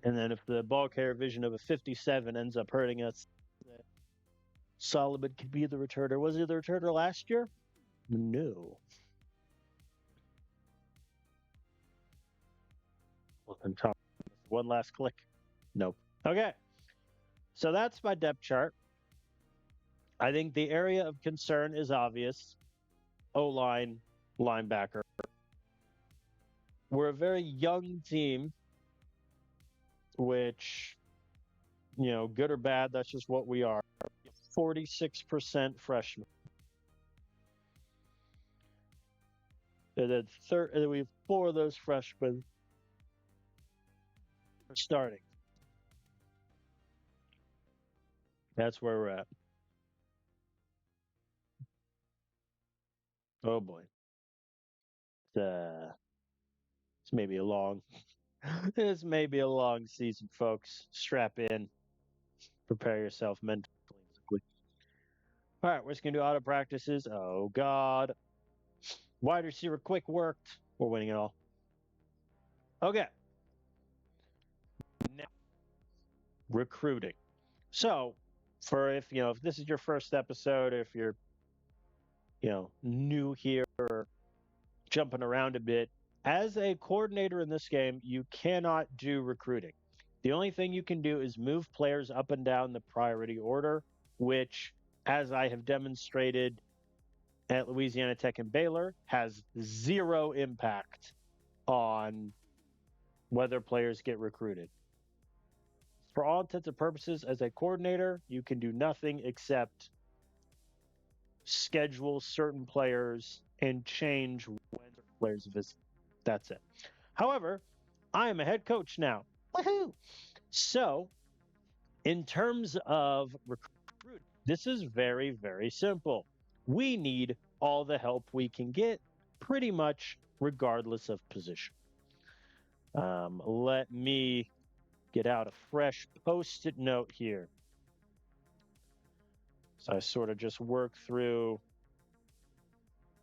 And then if the ball carrier vision of a 57 ends up hurting us, Solomon could be the returner. Was he the returner last year? No. Well, then Thomas, one last click. Nope. Okay. So that's my depth chart. I think the area of concern is obvious. O-line, linebacker. We're a very young team, which, you know, good or bad, that's just what we are. 46% freshmen. And then we have 4 of those freshmen starting. That's where we're at. Oh boy. It's maybe a long This may be a long season, folks. Strap in, prepare yourself mentally and physically. All right, we're just gonna do auto practices. Oh God, wide receiver quick worked. We're winning it all. Okay, now recruiting. So, for if this is your first episode, if you're new here, or jumping around a bit, as a coordinator in this game, you cannot do recruiting. The only thing you can do is move players up and down the priority order, which, as I have demonstrated at Louisiana Tech and Baylor, has zero impact on whether players get recruited. For all intents and purposes, as a coordinator, you can do nothing except schedule certain players and change when players visit. That's it. However, I am a head coach now. Woohoo! So, in terms of recruiting, this is very, very simple. We need all the help we can get, pretty much regardless of position. Let me get out a fresh post-it note here. So I sort of just work through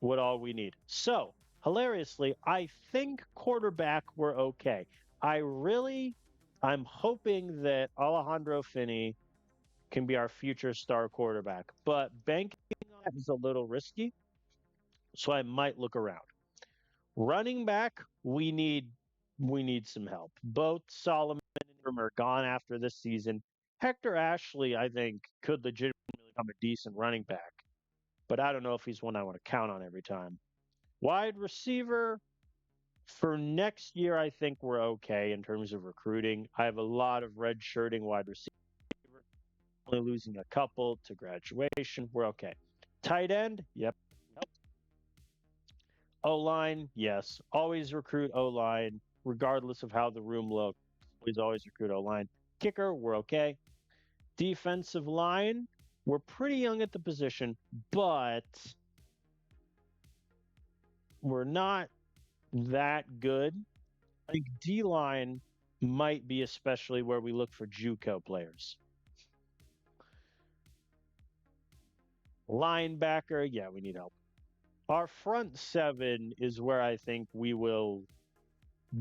what all we need. So, hilariously, I think quarterback we're okay. I'm hoping that Alejandro Finney can be our future star quarterback, but banking on that is a little risky, so I might look around. Running back, we need some help. Both Solomon and Ingram are gone after this season. Hector Ashley, I think, could legitimately become a decent running back, but I don't know if he's one I want to count on every time. Wide receiver, for next year, I think we're okay in terms of recruiting. I have a lot of red shirting wide receiver, only losing a couple to graduation. We're okay. Tight end, yep. O line, yes. Always recruit O line, regardless of how the room looks. Always recruit O line. Kicker, we're okay. Defensive line, we're pretty young at the position, but we're not that good. I think D line might be especially where we look for JUCO players. Linebacker, yeah, we need help. Our front seven is where I think we will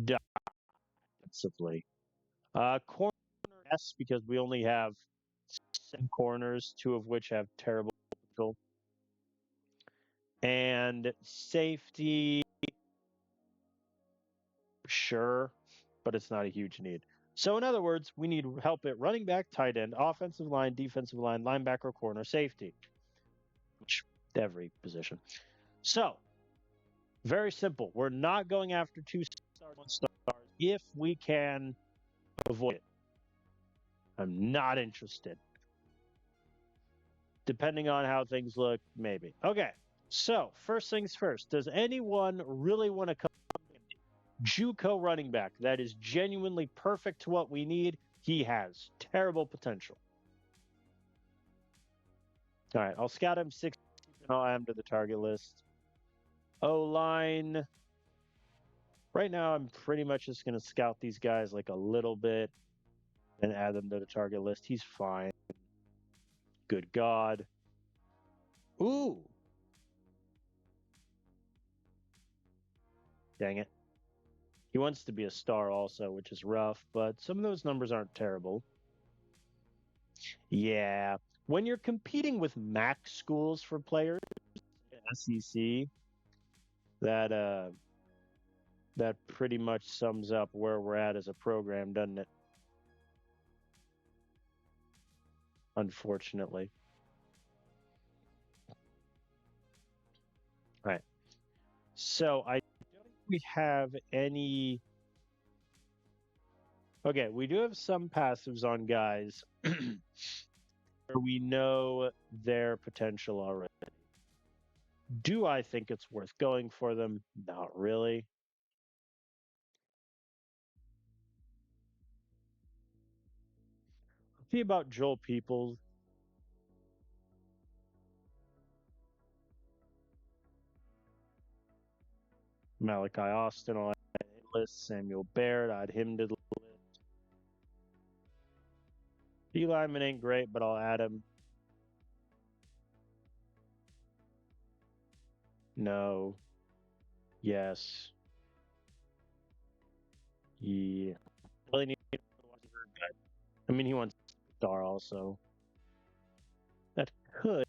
die defensively. Corner, yes, because we only have 7 corners, 2 of which have terrible potential. And safety, sure, but it's not a huge need. So, in other words, we need help at running back, tight end, offensive line, defensive line, linebacker, corner, safety, which every position. So, very simple. We're not going after 2 stars, 1 star if we can avoid it. I'm not interested. Depending on how things look, maybe. Okay. So, first things first. Does anyone really want to come JUCO running back? That is genuinely perfect to what we need. He has terrible potential. All right, I'll scout him 6 and I'll add him to the target list. O-line. Right now, I'm pretty much just going to scout these guys like a little bit and add them to the target list. He's fine. Good God. Ooh. Dang it. He wants to be a star also, which is rough, but some of those numbers aren't terrible. Yeah. When you're competing with MAC schools for players, SEC, that pretty much sums up where we're at as a program, doesn't it? Unfortunately. All right. So I don't think we have any. Okay, we do have some passives on guys where we know their potential already. Do I think it's worth going for them? Not really. See about Joel Peoples. Malachi Austin. list. Samuel Baird, add him to the list. D lineman ain't great, but I'll add him. No. Yes. Yeah. Really need to watch the third guy. I mean, he wants star also. That could.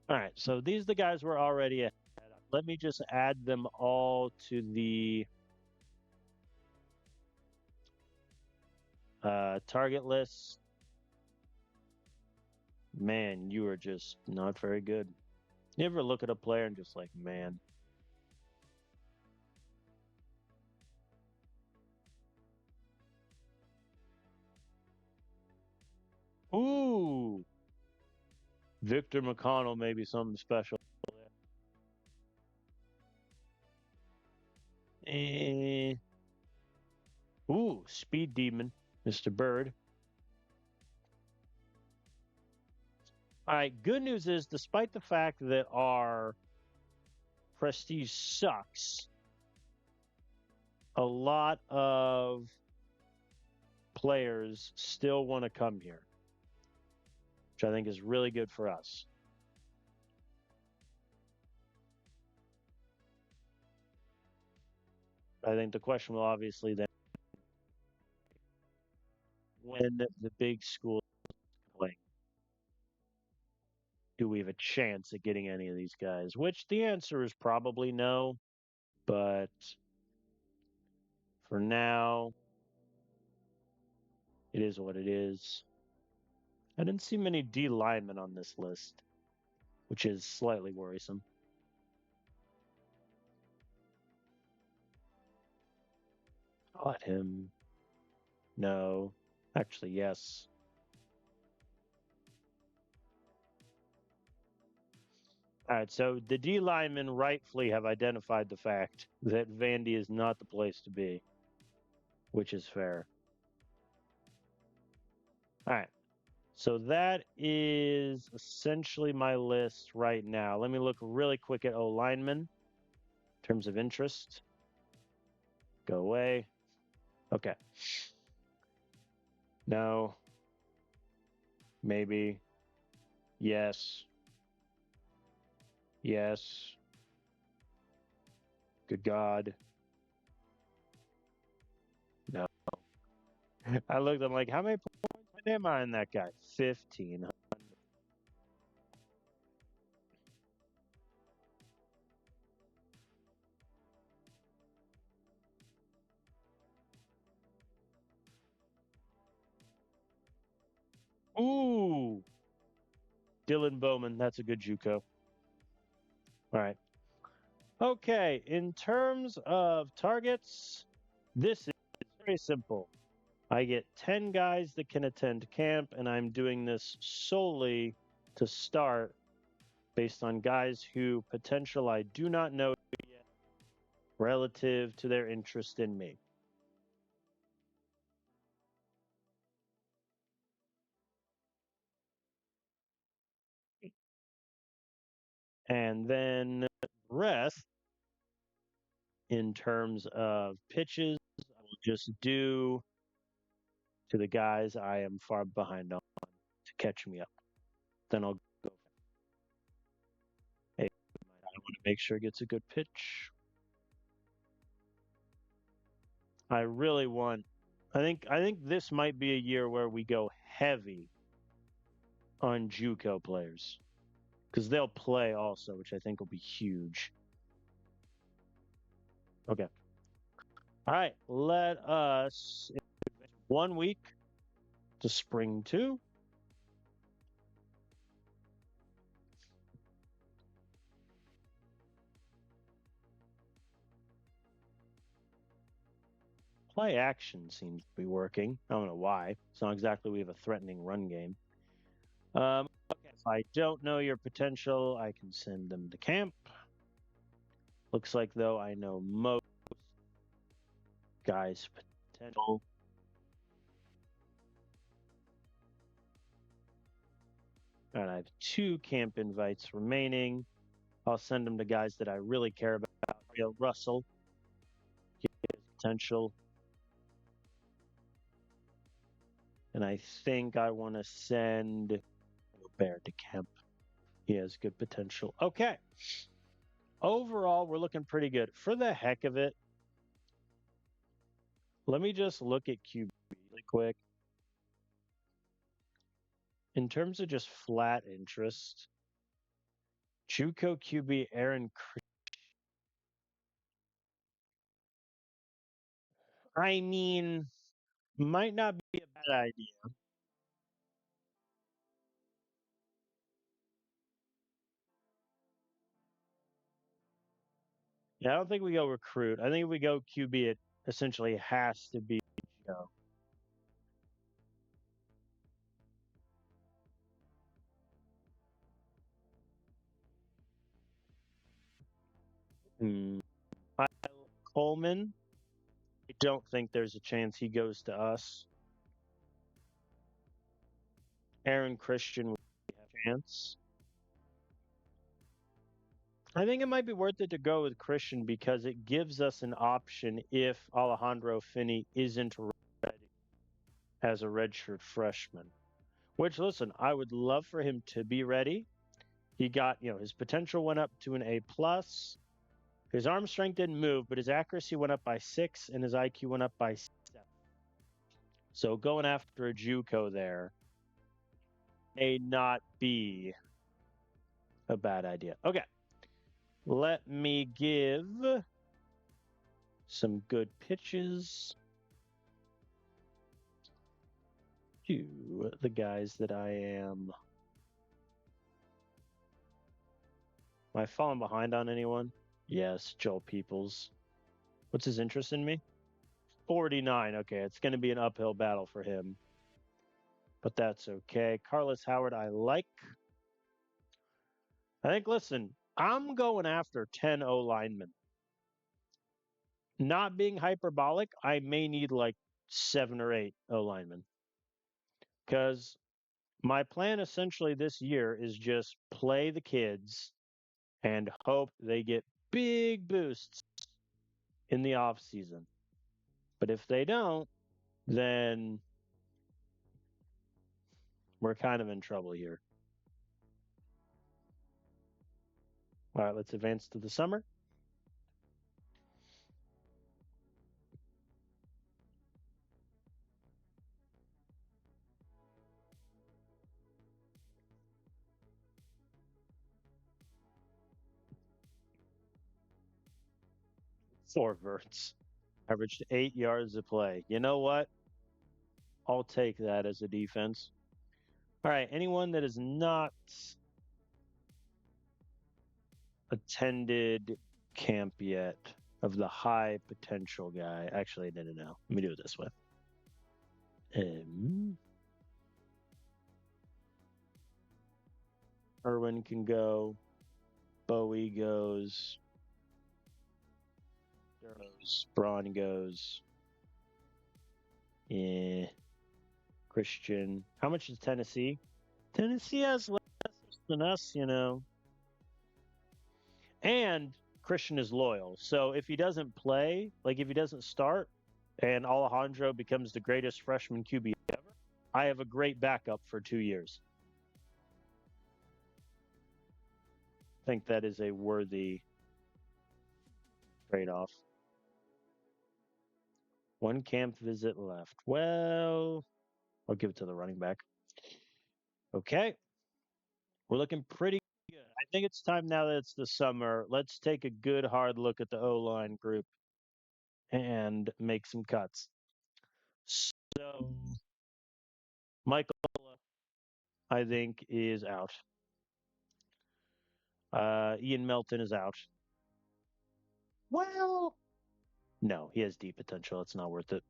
All right, so these are the guys we're already ahead of. Let me just add them all to the target list. Man, you are just not very good. You ever look at a player and just like, man. Ooh. Victor McConnell may be something special. Eh. Ooh, Speed Demon, Mr. Bird. All right, good news is despite the fact that our prestige sucks, a lot of players still want to come here, which I think is really good for us. I think the question will obviously then when the big schools play, do we have a chance at getting any of these guys? Which the answer is probably no, but for now, it is what it is. I didn't see many D linemen on this list, which is slightly worrisome. I'll let him. No. Actually, yes. All right, so the D linemen rightfully have identified the fact that Vandy is not the place to be, which is fair. All right. So that is essentially my list right now. Let me look really quick at O linemen in terms of interest. Go away. Okay. No. Maybe. Yes. Yes. Good God. No. I looked, I'm like, how many points am I in that guy? 15. Ooh. Dylan Bowman. That's a good JUCO. All right. Okay. In terms of targets, this is very simple. I get 10 guys that can attend camp, and I'm doing this solely to start based on guys who potential I do not know yet relative to their interest in me. And then rest in terms of pitches, I will just do to the guys I am far behind on to catch me up. Then I'll go. Hey, I want to make sure it gets a good pitch. I really want. I think this might be a year where we go heavy on JUCO players because they'll play also, which I think will be huge. Okay. All right. Let us 1 week to spring 2. Play action seems to be working. I don't know why. It's not exactly we have a threatening run game. Okay, if I don't know your potential, I can send them to camp. Looks like, though, I know most guys' potential. And I have 2 camp invites remaining. I'll send him to guys that I really care about. Russell, his potential. And I think I want to send Bear to Kemp. He has good potential. Okay. Overall, we're looking pretty good. For the heck of it, let me just look at QB really quick. In terms of just flat interest, JUCO QB Aaron. I mean, might not be a bad idea. Yeah, I don't think we go recruit. I think if we go QB, it essentially has to be. Hmm. Coleman. I don't think there's a chance he goes to us. Aaron Christian would have a chance. I think it might be worth it to go with Christian because it gives us an option if Alejandro Finney isn't ready as a redshirt freshman. Which, listen, I would love for him to be ready. He got, his potential went up to an A plus. His arm strength didn't move, but his accuracy went up by 6 and his IQ went up by 7. So going after a JUCO there may not be a bad idea. Okay. Let me give some good pitches to the guys that I am. Am I falling behind on anyone? Yes, Joel Peoples. What's his interest in me? 49. Okay, it's going to be an uphill battle for him. But that's okay. Carlos Howard, I like. I think, listen, I'm going after 10 O linemen. Not being hyperbolic, I may need like 7 or 8 O linemen. Because my plan essentially this year is just play the kids and hope they get big boosts in the off season. But if they don't, then we're kind of in trouble here. All right, let's advance to the summer. Four verts. Averaged 8 yards a play. You know what? I'll take that as a defense. All right, anyone that is not attended camp yet of the high potential guy. Actually, no. Let me do it this way. Irwin can go. Bowie goes. Braun goes. Yeah. Christian. How much is Tennessee? Tennessee has less than us, And Christian is loyal. So if he doesn't play, like if he doesn't start and Alejandro becomes the greatest freshman QB ever, I have a great backup for 2 years. I think that is a worthy trade-off. One camp visit left. Well, I'll give it to the running back. Okay. We're looking pretty good. I think it's time now that it's the summer. Let's take a good hard look at the O-line group and make some cuts. So, Michael, I think, is out. Ian Melton is out. Well, no, he has deep potential. It's not worth it.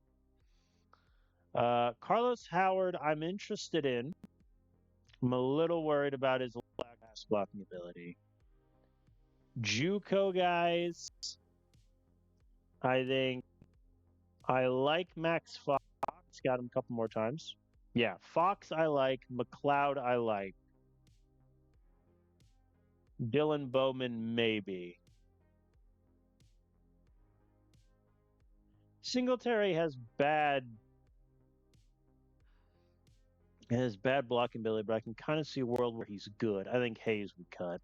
Carlos Howard, I'm interested in. I'm a little worried about his pass blocking ability. JUCO guys, I think I like Max Fox. Got him a couple more times. Yeah, Fox I like. McLeod I like. Dylan Bowman, maybe. Singletary has bad blocking ability, but I can kind of see a world where he's good. I think Hayes would cut.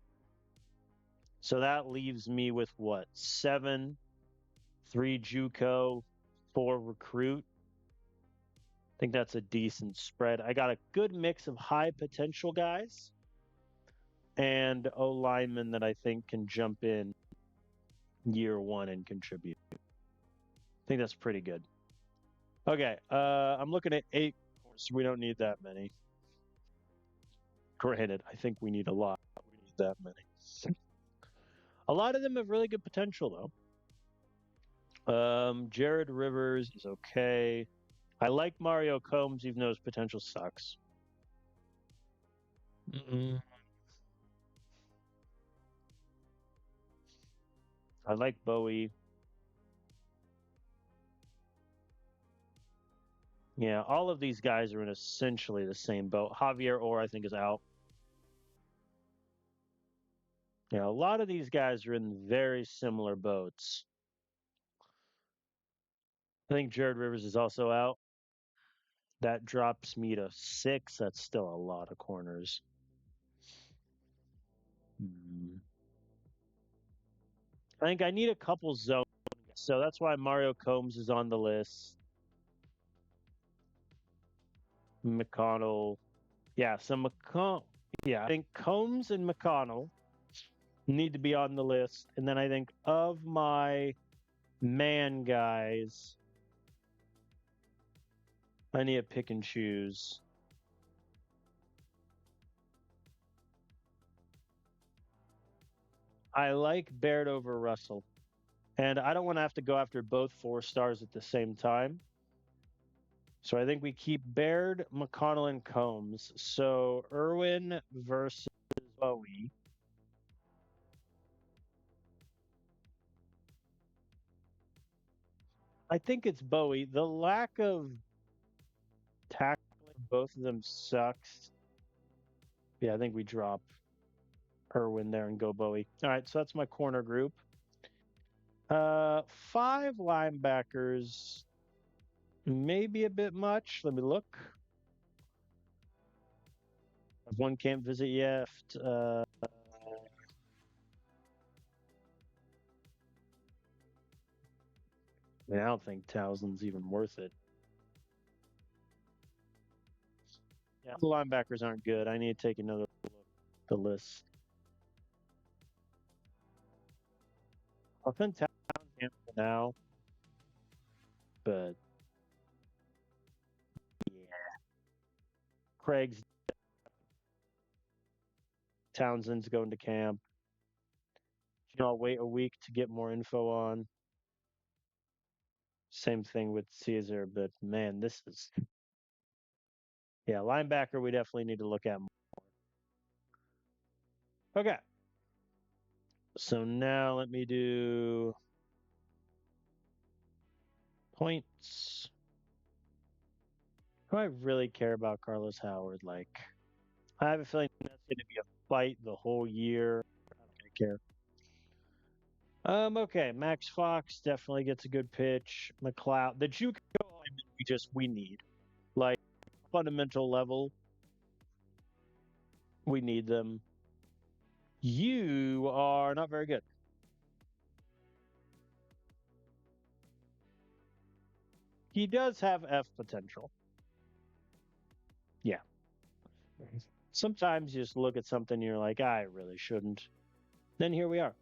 So that leaves me with what? 7, 3 JUCO, 4 recruit. I think that's a decent spread. I got a good mix of high potential guys and O linemen that I think can jump in year one and contribute. I think that's pretty good. Okay, I'm looking at 8 corners. We don't need that many. Granted, I think we need a lot. We need that many. A lot of them have really good potential, though. Jared Rivers is okay. I like Mario Combs, even though his potential sucks. Mm-mm. I like Bowie. Yeah, all of these guys are in essentially the same boat. Javier Orr, I think, is out. Yeah, a lot of these guys are in very similar boats. I think Jared Rivers is also out. That drops me to 6. That's still a lot of corners. I think I need a couple zones, so that's why Mario Combs is on the list. McConnell, yeah. So yeah. I think Combs and McConnell need to be on the list, and then I think of my man guys, I need to pick and choose. I like Baird over Russell. And I don't want to have to go after both 4 stars at the same time. So I think we keep Baird, McConnell, and Combs. So Irwin versus Bowie. I think it's Bowie. The lack of tackling both of them sucks. Yeah, I think we drop Irwin there and go Bowie. All right, so that's my corner group. 5 linebackers, maybe a bit much. Let me look. One can't visit yet. I mean, I don't think Townsend's even worth it. Yeah, the linebackers aren't good. I need to take another look at the list. I'll send Townsend for now, but yeah, Craig's Townsend's going to camp. I'll wait a week to get more info on. Same thing with Caesar, but man, this is yeah, linebacker we definitely need to look at more. Okay. So now let me do points. Do I really care about Carlos Howard? Like, I have a feeling that's going to be a fight the whole year. I don't care. Okay. Max Fox definitely gets a good pitch. McLeod, the JUCO we need. Like, fundamental level, we need them. You are not very good. He does have F potential. Yeah. Sometimes you just look at something and you're like, I really shouldn't. Then here we are.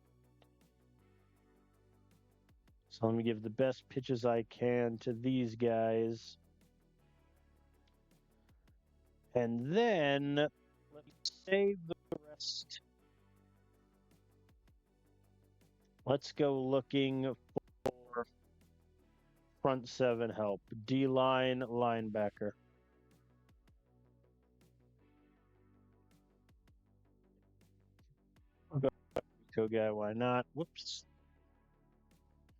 So let me give the best pitches I can to these guys. And then let me save the rest. Let's go looking for front 7 help. D-line, linebacker. I'll go guy, why not? Whoops.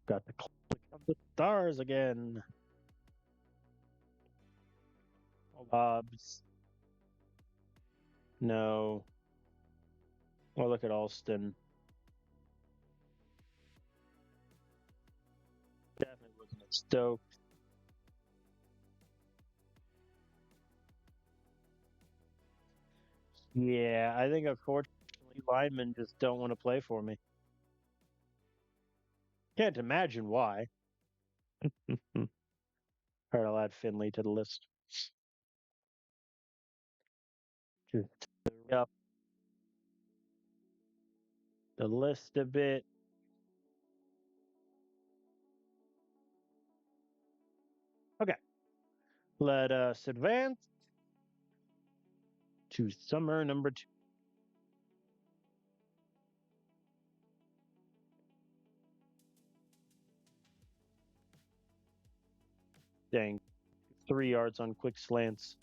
Got the click of the stars again. Hobbs. No. Well, look at Alston. Definitely looking at Stoke. Yeah, I think unfortunately linemen just don't want to play for me. Can't imagine why. All right, I'll add Finley to the list. Just up the list a bit. Okay, let us advance to summer number 2. Dang, 3 yards on quick slants.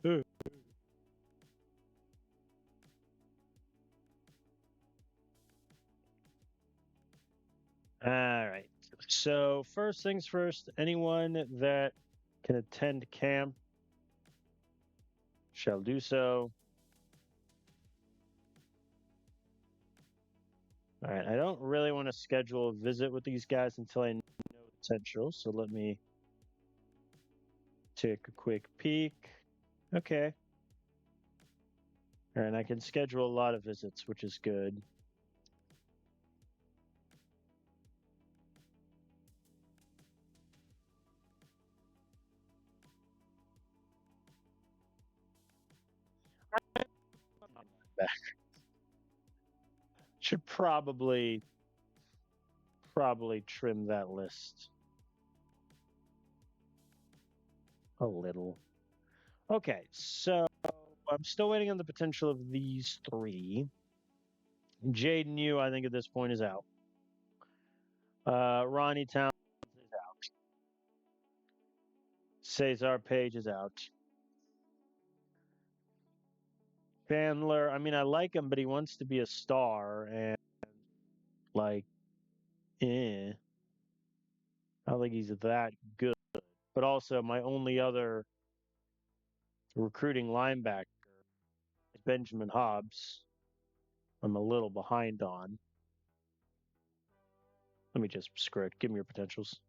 All right. So first things first, anyone that can attend camp shall do so. All right. I don't really want to schedule a visit with these guys until I know the potential. So let me take a quick peek. Okay. All right. I can schedule a lot of visits, which is good. Should probably trim that list a little. Okay, so I'm still waiting on the potential of these 3. Jaden Yu, I think at this point is out. Ronnie Towns is out. Cesar Page is out. Chandler, I mean, I like him, but he wants to be a star, and like, I don't think he's that good. But also, my only other recruiting linebacker is Benjamin Hobbs. I'm a little behind on. Let me just screw it. Give me your potentials.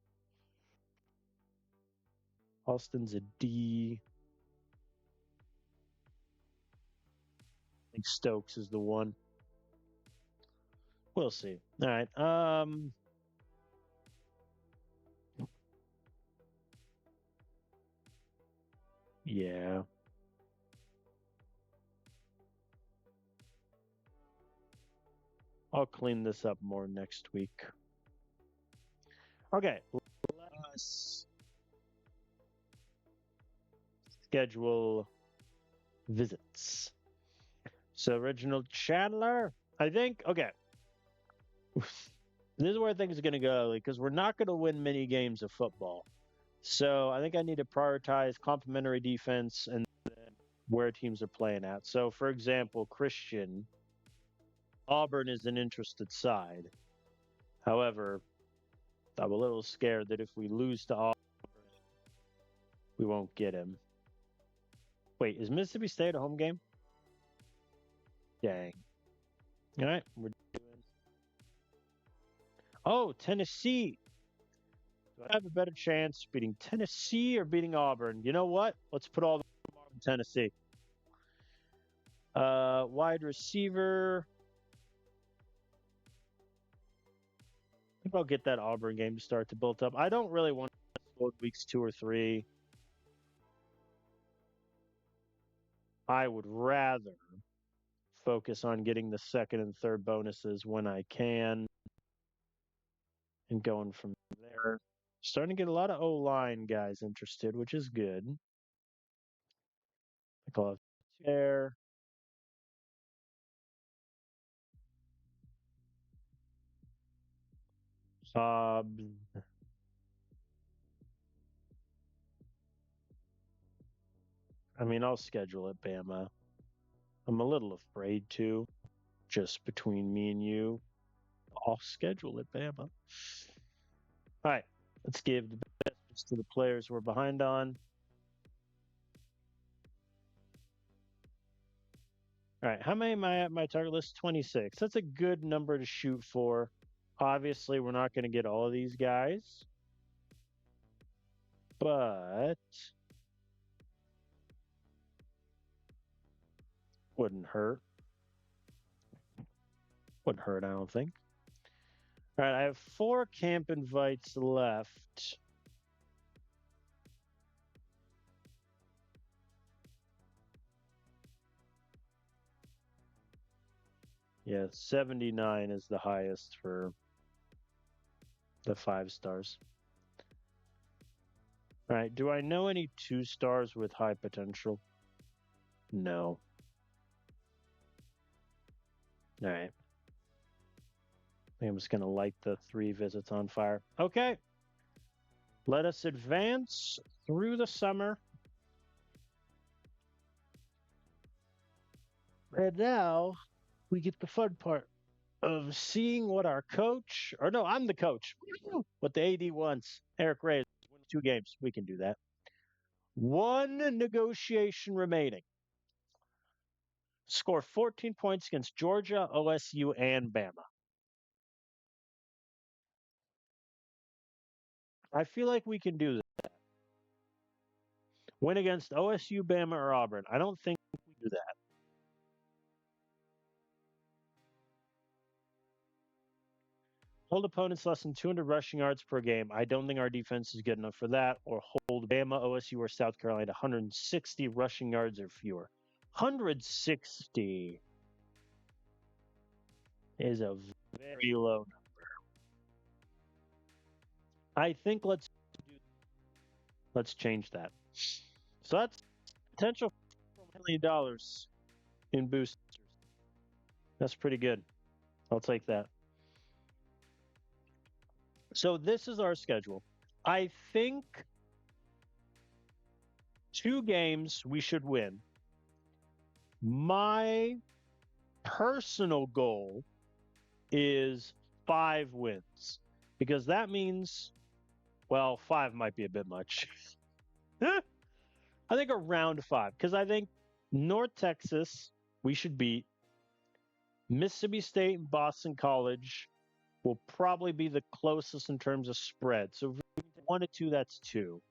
Austin's a D. I think Stokes is the one. We'll see. All right. Yeah. I'll clean this up more next week. Okay. Let us schedule visits. So Reginald Chandler, I think. Okay. This is where things are going to go because we're not going to win many games of football. So I think I need to prioritize complementary defense and where teams are playing at. So, for example, Christian, Auburn is an interested side. However, I'm a little scared that if we lose to Auburn, we won't get him. Wait, is Mississippi State a home game? Dang. All right, we're doing. Oh, Tennessee. Do I have a better chance beating Tennessee or beating Auburn? You know what? Let's put all the in Tennessee. Wide receiver. I think I'll get that Auburn game to start to build up. I don't really want to load weeks 2 or 3. I would rather focus on getting the second and third bonuses when I can and going from there. Starting to get a lot of O-line guys interested, which is good. I call it there. Hobbs. I mean, I'll schedule it, Bama. I'm a little afraid to, just between me and you. I'll schedule it, Bama. All right, let's give the best to the players we're behind on. All right, how many am I at my target list? 26. That's a good number to shoot for. Obviously, we're not going to get all of these guys, but wouldn't hurt. Wouldn't hurt, I don't think. All right, I have 4 camp invites left. Yeah, 79 is the highest for the 5 stars. All right, do I know any 2 stars with high potential? No. All right. I think I'm just going to light the 3 visits on fire. Okay. Let us advance through the summer. And now we get the fun part of seeing what our coach, or no, I'm the coach, what the AD wants. Eric Reyes, win 2 games. We can do that. 1 negotiation remaining. Score 14 points against Georgia, OSU, and Bama. I feel like we can do that. Win against OSU, Bama, or Auburn. I don't think we do that. Hold opponents less than 200 rushing yards per game. I don't think our defense is good enough for that. Or hold Bama, OSU, or South Carolina to 160 rushing yards or fewer. 160 is a very low number. I think let's change that. So that's potential for $1 million in boosters. That's pretty good. I'll take that. So this is our schedule. I think 2 games we should win. My personal goal is 5 wins because that means, well, 5 might be a bit much. I think around 5 because I think North Texas we should beat. Mississippi State and Boston College will probably be the closest in terms of spread. So if we get 1 to 2, that's 2.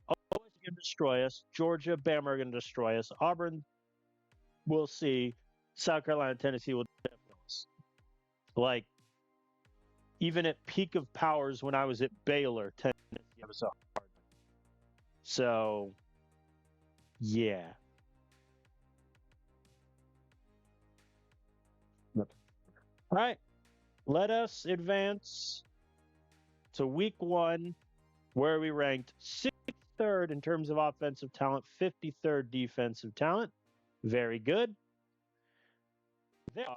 OSU is going to destroy us. Georgia, Bama are going to destroy us. Auburn, we'll see. South Carolina, Tennessee will destroy us. Like, even at peak of powers when I was at Baylor, Tennessee was hard. So, yeah. All right. Let us advance to week 1, where we ranked 63rd in terms of offensive talent, 53rd defensive talent. Very good. There are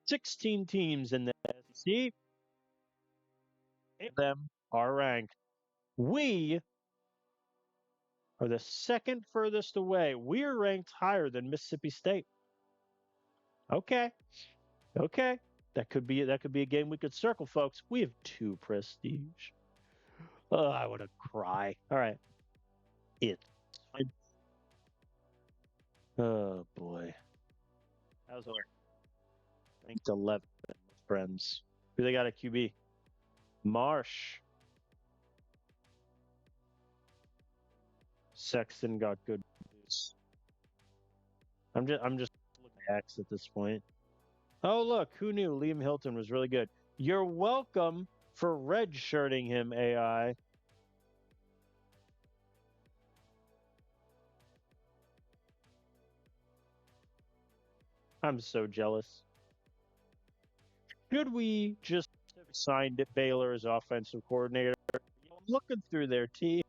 16 teams in the SEC. 8 of them are ranked. We are the second furthest away. We're ranked higher than Mississippi State. Okay. That could be a game we could circle, folks. We have 2 prestige. Oh, I want to cry. All right. It's fine. Oh boy. How's it? Ranked 11, friends. Who they got at QB? Marsh. Sexton got good news. I'm just looking at X at this point. Oh look, who knew Liam Hilton was really good? You're welcome for redshirting him, AI. I'm so jealous. Should we just have signed Baylor as offensive coordinator? I'm looking through their team.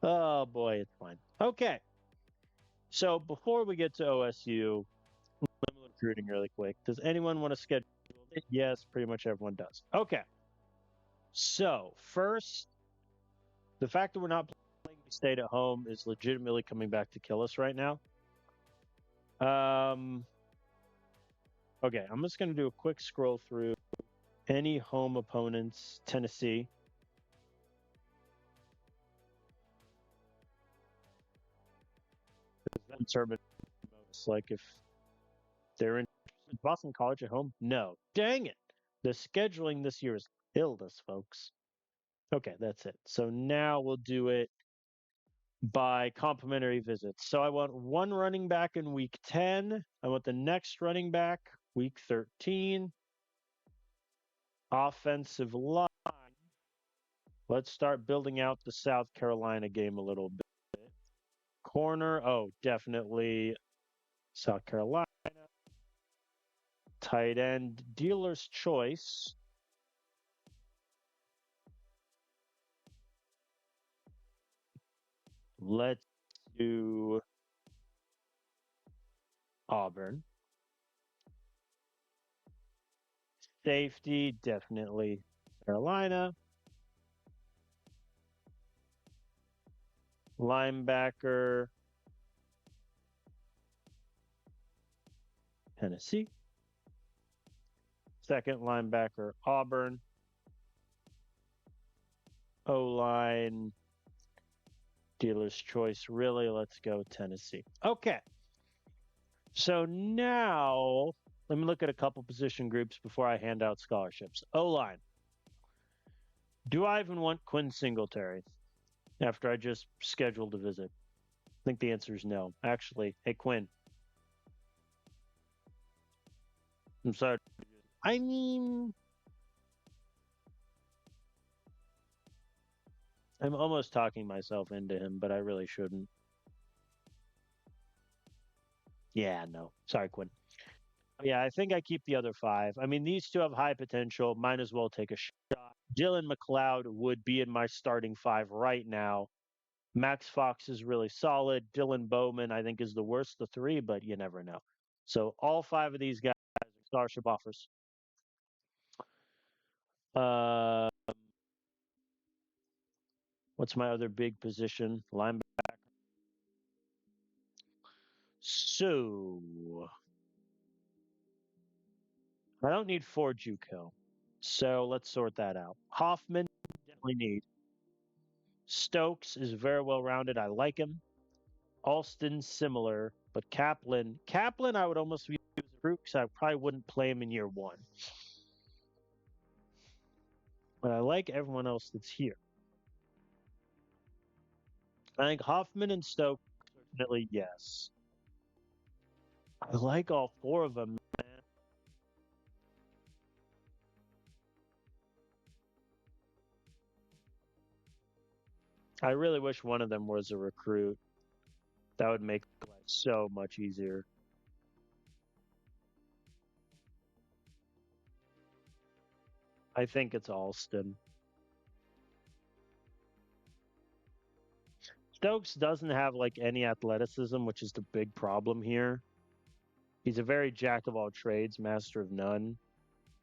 Oh boy, it's fine. Okay. So before we get to OSU, let me look recruiting really quick. Does anyone want to schedule it? Yes, pretty much everyone does. Okay. So first, the fact that we're not playing State at home is legitimately coming back to kill us right now. Okay, I'm just going to do a quick scroll through any home opponents. Tennessee. Like if They're in Boston College at home? No. Dang it. The scheduling this year has killed us, folks. Okay, that's it. So now we'll do it by complimentary visits. So I want one running back in week 10. I want the next running back week 13. Offensive line. Let's start building out the South Carolina game a little bit. Corner. Oh, definitely South Carolina. Tight end. Dealer's choice. Let's do Auburn. Safety, definitely Carolina. Linebacker, Tennessee. Second linebacker, Auburn. O-line, dealer's choice. Really, let's go Tennessee. Okay. So now, let me look at a couple position groups before I hand out scholarships. O-line. Do I even want Quinn Singletary after I just scheduled a visit? I think the answer is no. Actually, hey, Quinn. I'm sorry. I mean, I'm almost talking myself into him, but I really shouldn't. Yeah, no. Sorry, Quinn. Yeah, I think I keep the other five. I mean, these two have high potential. Might as well take a shot. Dylan McLeod would be in my starting five right now. Max Fox is really solid. Dylan Bowman, I think, is the worst of the three, but you never know. So all five of these guys are scholarship offers. Uh, what's my other big position? Linebacker. So I don't need four JUCO. So let's sort that out. Hoffman, definitely need. Stokes is very well rounded. I like him. Alston, similar. But Kaplan, I would almost view as a recruit because I probably wouldn't play him in year one. But I like everyone else that's here. I think Hoffman and Stokes, definitely yes. I like all four of them, man. I really wish one of them was a recruit. That would make life so much easier. I think it's Alston. Stokes doesn't have like any athleticism, which is the big problem here. He's a very jack of all trades, master of none.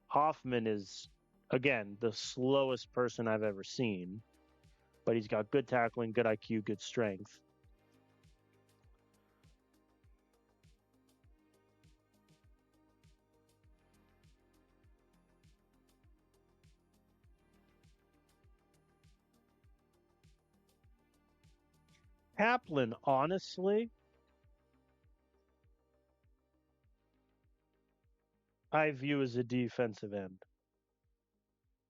Hoffman is, again, the slowest person I've ever seen, but he's got good tackling, good IQ, good strength. Kaplan, honestly, I view as a defensive end,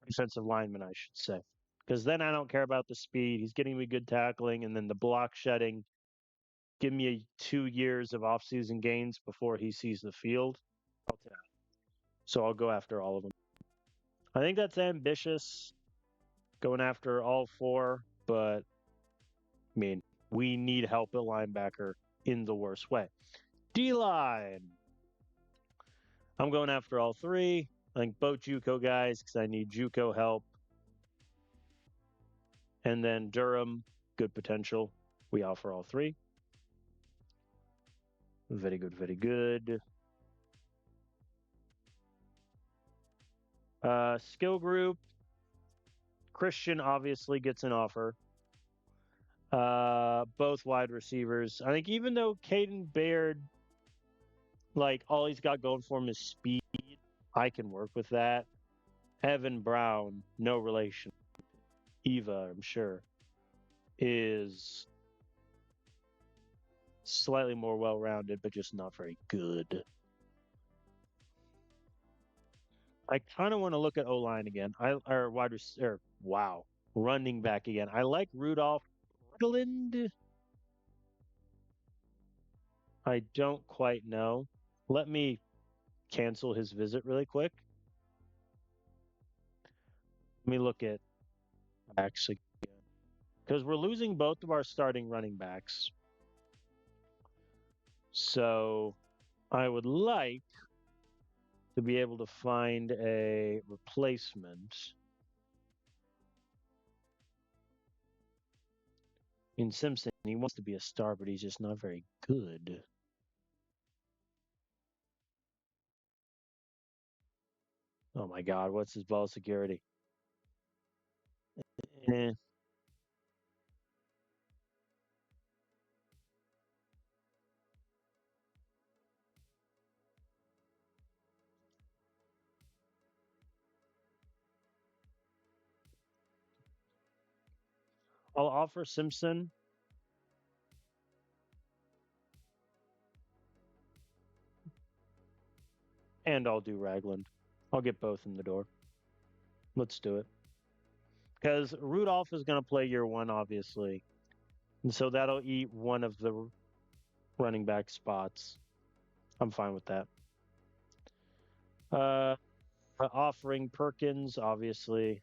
defensive lineman, I should say. Because then I don't care about the speed. He's getting me good tackling, and then the block shedding. Give me 2 years of offseason gains before he sees the field. So I'll go after all of them. I think that's ambitious, going after all four, but I mean, we need help at linebacker in the worst way. D line. I'm going after all three. I think both JUCO guys because I need JUCO help. And then Durham, good potential. We offer all three. Very good, very good. Skill group. Christian obviously gets an offer. Both wide receivers. I think even though Caden Baird, like all he's got going for him is speed, I can work with that. Evan Brown, no relation. Eva, I'm sure, is slightly more well rounded, but just not very good. I kind of want to look at O line again. I or wide receiver. Wow, running back again. I like Rudolph Rutland. I don't quite know. Let me cancel his visit really quick. Let me look at backs again because we're losing both of our starting running backs. So I would like to be able to find a replacement. In Simpson, he wants to be a star, but he's just not very good. Oh my God, what's his ball security? Eh, I'll offer Simpson and I'll do Ragland. I'll get both in the door. Let's do it. Because Rudolph is going to play year one, obviously. And so that'll eat one of the running back spots. I'm fine with that. Uh, offering Perkins, obviously.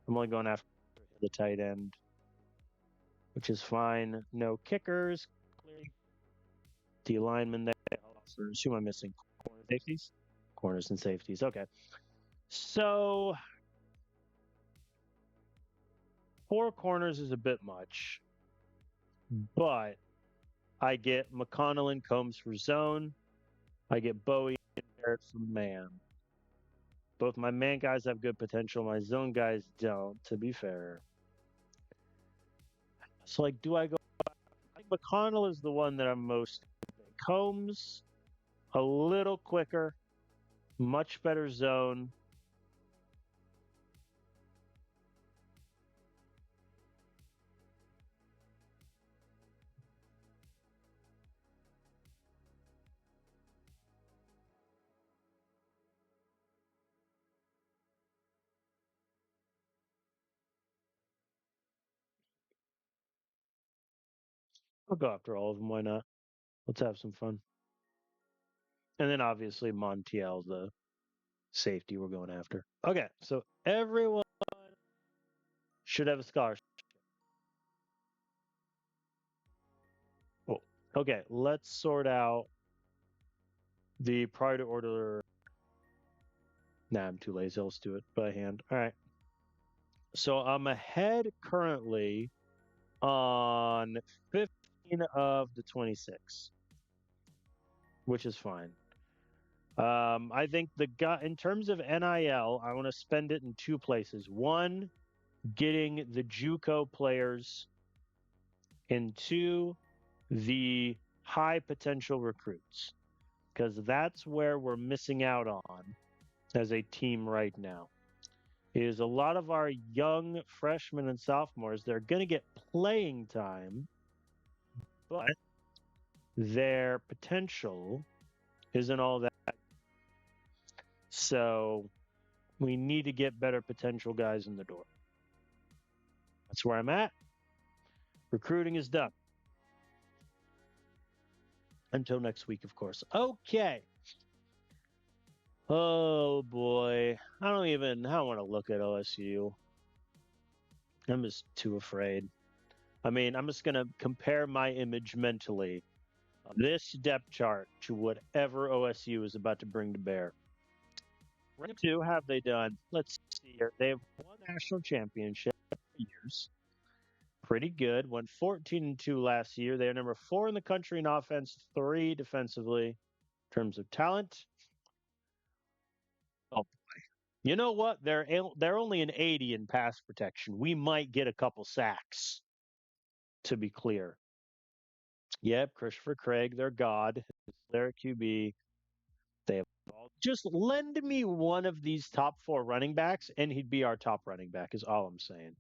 I'm only going after the tight end, which is fine. No kickers. D lineman there. Who am I missing? Corner safeties? Corners and safeties. Okay. So 4 corners is a bit much, but I get McConnell and Combs for zone. I get Bowie and Barrett for man. Both my man guys have good potential. My zone guys don't, to be fair. So, like, do I go? I think McConnell is the one that I'm most. Combs, a little quicker, much better zone. I'll go after all of them. Why not? Let's have some fun. And then obviously Montiel, the safety we're going after. Okay, so everyone should have a scholarship. Oh, okay, let's sort out the priority order. Nah, I'm too lazy. Let's do it by hand. All right. So I'm ahead currently on 15 of the 26, which is fine. I think the guy, in terms of NIL, I want to spend it in 2 places. One, getting the JUCO players, and two, the high potential recruits, because that's where we're missing out on as a team right now. Is a lot of our young freshmen and sophomores, they're going to get playing time, but their potential isn't all that. So we need to get better potential guys in the door. That's where I'm at. Recruiting is done. Until next week, of course. Okay. Oh boy. I don't want to look at OSU. I'm just too afraid. I mean, I'm just going to compare my image mentally of this depth chart to whatever OSU is about to bring to bear. Rank 2, have they done? Let's see here. They have won national championship for years. Pretty good. Won 14-2 last year. They are number 4 in the country in offense, 3 defensively. In terms of talent, oh, you know what? They're only an 80 in pass protection. We might get a couple sacks, to be clear. Yep, Christopher Craig, their god, their QB. They have just lend me one of these top 4 running backs, and he'd be our top running back. Is all I'm saying.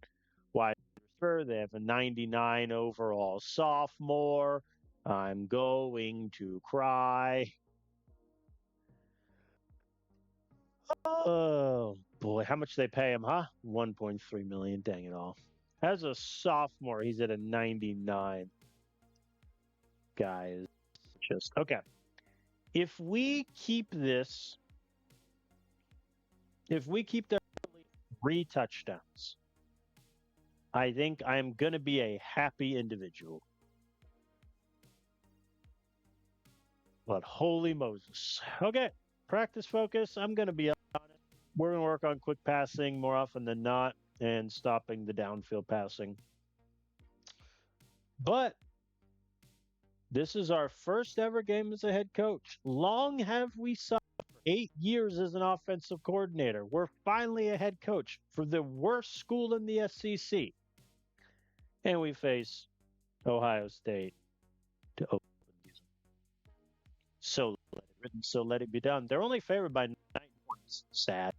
Wide receiver, they have a 99 overall sophomore. I'm going to cry. Oh boy, how much they pay him, huh? 1.3 million. Dang it all. As a sophomore, he's at a 99. Guys, just okay. If we keep this, if we keep the 3 touchdowns, I think I'm going to be a happy individual. But holy Moses. Okay, practice focus. I'm going to be honest. We're going to work on quick passing more often than not and stopping the downfield passing. But this is our first ever game as a head coach. Long have we suffered. 8 years as an offensive coordinator. We're finally a head coach for the worst school in the SEC. And we face Ohio State to open the season. So let it be done. They're only favored by 9 points. Sad.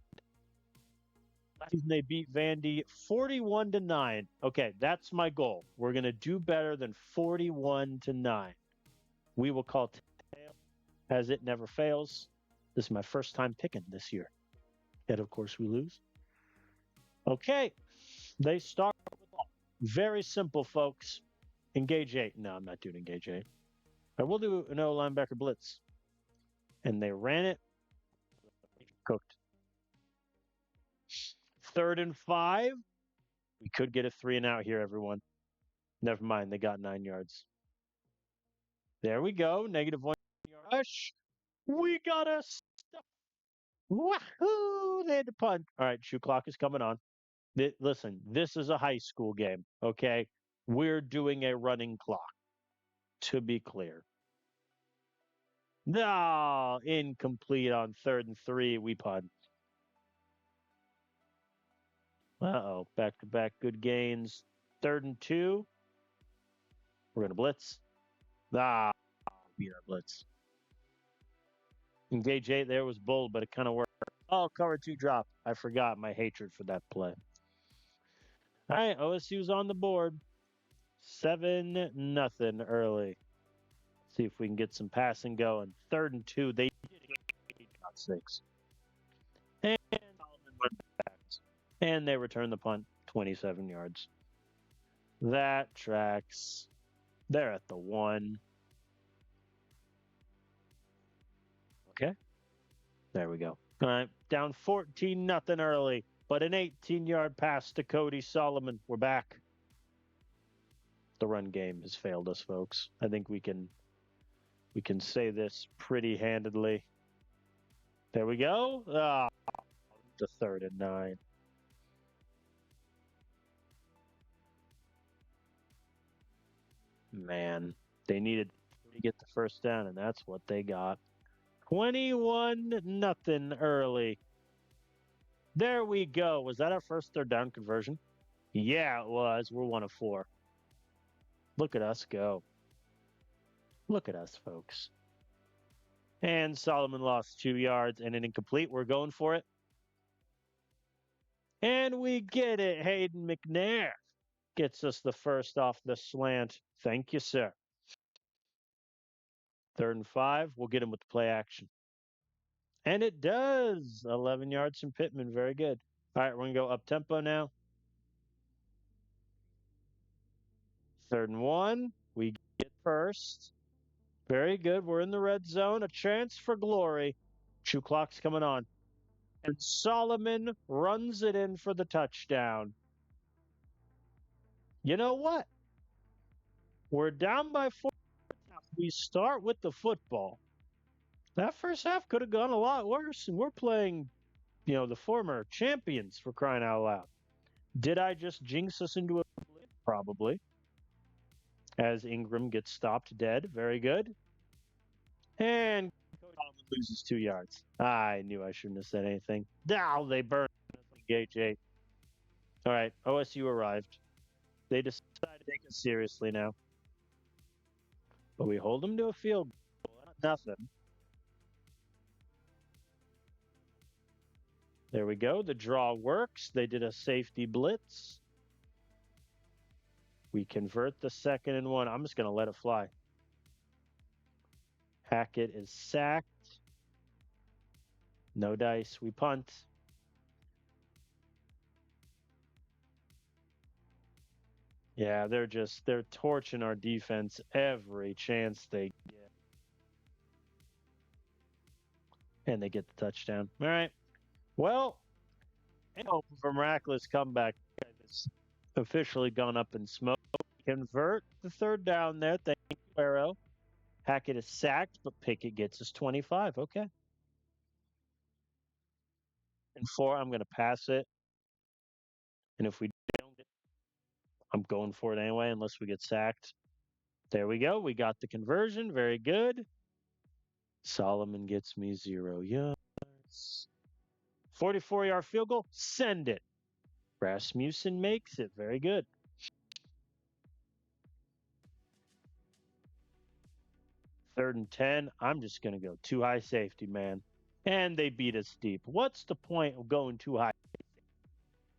Last season they beat Vandy 41-9. Okay, that's my goal. We're gonna do better than 41-9. We will call tail as it never fails. This is my first time picking this year. And of course we lose. Okay. They start with all. Very simple, folks. Engage 8. No, I'm not doing engage 8. I will do an O linebacker blitz. And they ran it. Cooked. 3rd and 5. We could get a 3 and out here, everyone. Never mind. They got 9 yards. There we go. -1 yard rush. We got a stop. Wahoo! They had to punt. All right, shoe clock is coming on. Listen, this is a high school game, okay? We're doing a running clock, to be clear. No, incomplete on 3rd and 3. We punt. Uh-oh, back-to-back good gains. 3rd and 2. We're going to blitz. Beat our blitz. Engage 8 there was bold, but it kind of worked. Oh, cover 2 drop. I forgot my hatred for that play. All right, OSU's on the board. 7-0 early. See if we can get some passing going. 3rd and 2. They got 6. And Solomon went back. And they returned the punt 27 yards. That tracks. They're at the 1. Okay. There we go. All right. Down 14-0 early, but an 18-yard pass to Cody Solomon. We're back. The run game has failed us, folks. I think we can say this pretty handedly. There we go. The 3rd and 9. Man, they needed to get the first down, and that's what they got. 21-0 early. There we go. Was that our first 3rd down conversion? Yeah, it was. We're 1 of 4. Look at us go. Look at us, folks. And Solomon lost 2 yards and an incomplete. We're going for it. And we get it. Hayden McNair gets us the first off the slant. Thank you, sir. 3rd and 5. We'll get him with the play action. And it does. 11 yards from Pittman. Very good. All right, we're going to go up tempo now. 3rd and 1. We get first. Very good. We're in the red zone. A chance for glory. Shoe clock's coming on. And Solomon runs it in for the touchdown. You know what? We're down by 4. We start with the football. That first half could have gone a lot worse, and we're playing, the former champions, for crying out loud. Did I just jinx us into a blip? Probably. As Ingram gets stopped dead. Very good. And Solomon loses 2 yards. I knew I shouldn't have said anything. Now they burned Gage 8. All right, OSU arrived. They decided to take us seriously now. But we hold them to a field goal. Nothing. There we go. The draw works. They did a safety blitz. We convert the 2nd and 1. I'm just going to let it fly. Hackett is sacked. No dice. We punt. Yeah, they're torching our defense every chance they get. And they get the touchdown. All right. Well, and hope for a miraculous comeback. It's officially gone up in smoke. Convert the third down there. Thank you, Arrow. Hackett is sacked, but Pickett gets us 25. Okay. And four, I'm going to pass it. And if we don't get, I'm going for it anyway, unless we get sacked. There we go. We got the conversion. Very good. Solomon gets me 0 yards. 44-yard field goal. Send it. Rasmussen makes it. Very good. Third and 10. I'm just going to go too high safety, man. And they beat us deep. What's the point of going too high?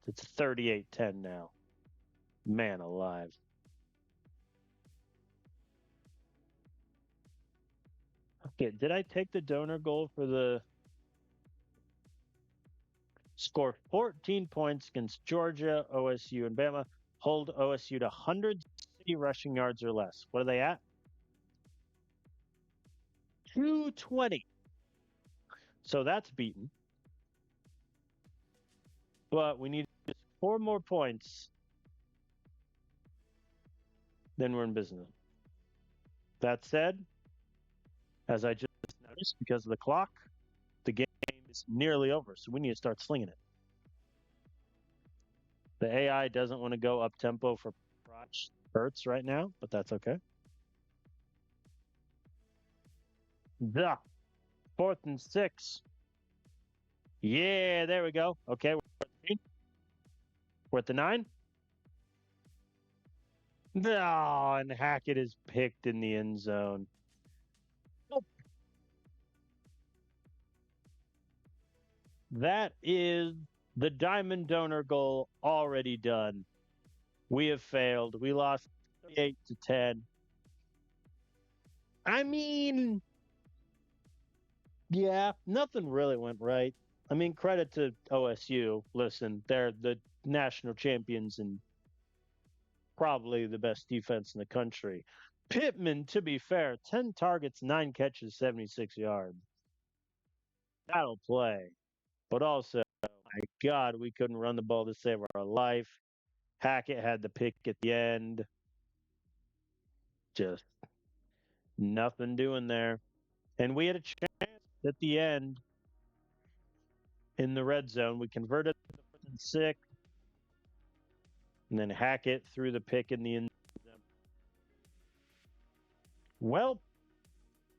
It's 38-10 now. Man alive. Okay, did I take the donor goal for the score 14 points against Georgia, OSU, and Bama? Hold OSU to 160 rushing yards or less. What are they at? 220. So that's beaten. But we need 4 more points. Then we're in business. That said, as I just noticed, because of the clock, the game is nearly over. So we need to start slinging it. The AI doesn't want to go up tempo for crotch hurts right now, but that's okay. The 4th and 6. Yeah, there we go. Okay, we're at the 9. No, and Hackett is picked in the end zone. Nope. That is the diamond donor goal already done. We have failed. We lost 8-10. I mean, yeah, nothing really went right. I mean, credit to OSU. Listen, they're the national champions and probably the best defense in the country. Pittman, to be fair, 10 targets, 9 catches, 76 yards. That'll play. But also, my God, we couldn't run the ball to save our life. Hackett had the pick at the end. Just nothing doing there. And we had a chance at the end in the red zone. We converted the 4th and 6. And then Hackett threw the pick in the end zone. Well,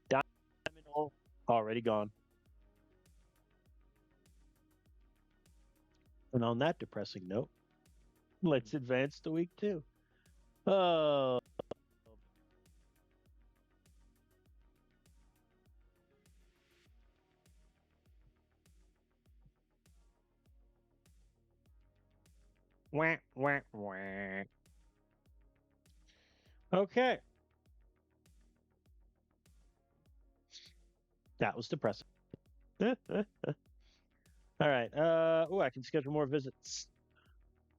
Diamond Hole already gone. And on that depressing note, let's advance to week 2. Oh, wah, wah, wah. Okay. That was depressing. All right. Oh, I can schedule more visits.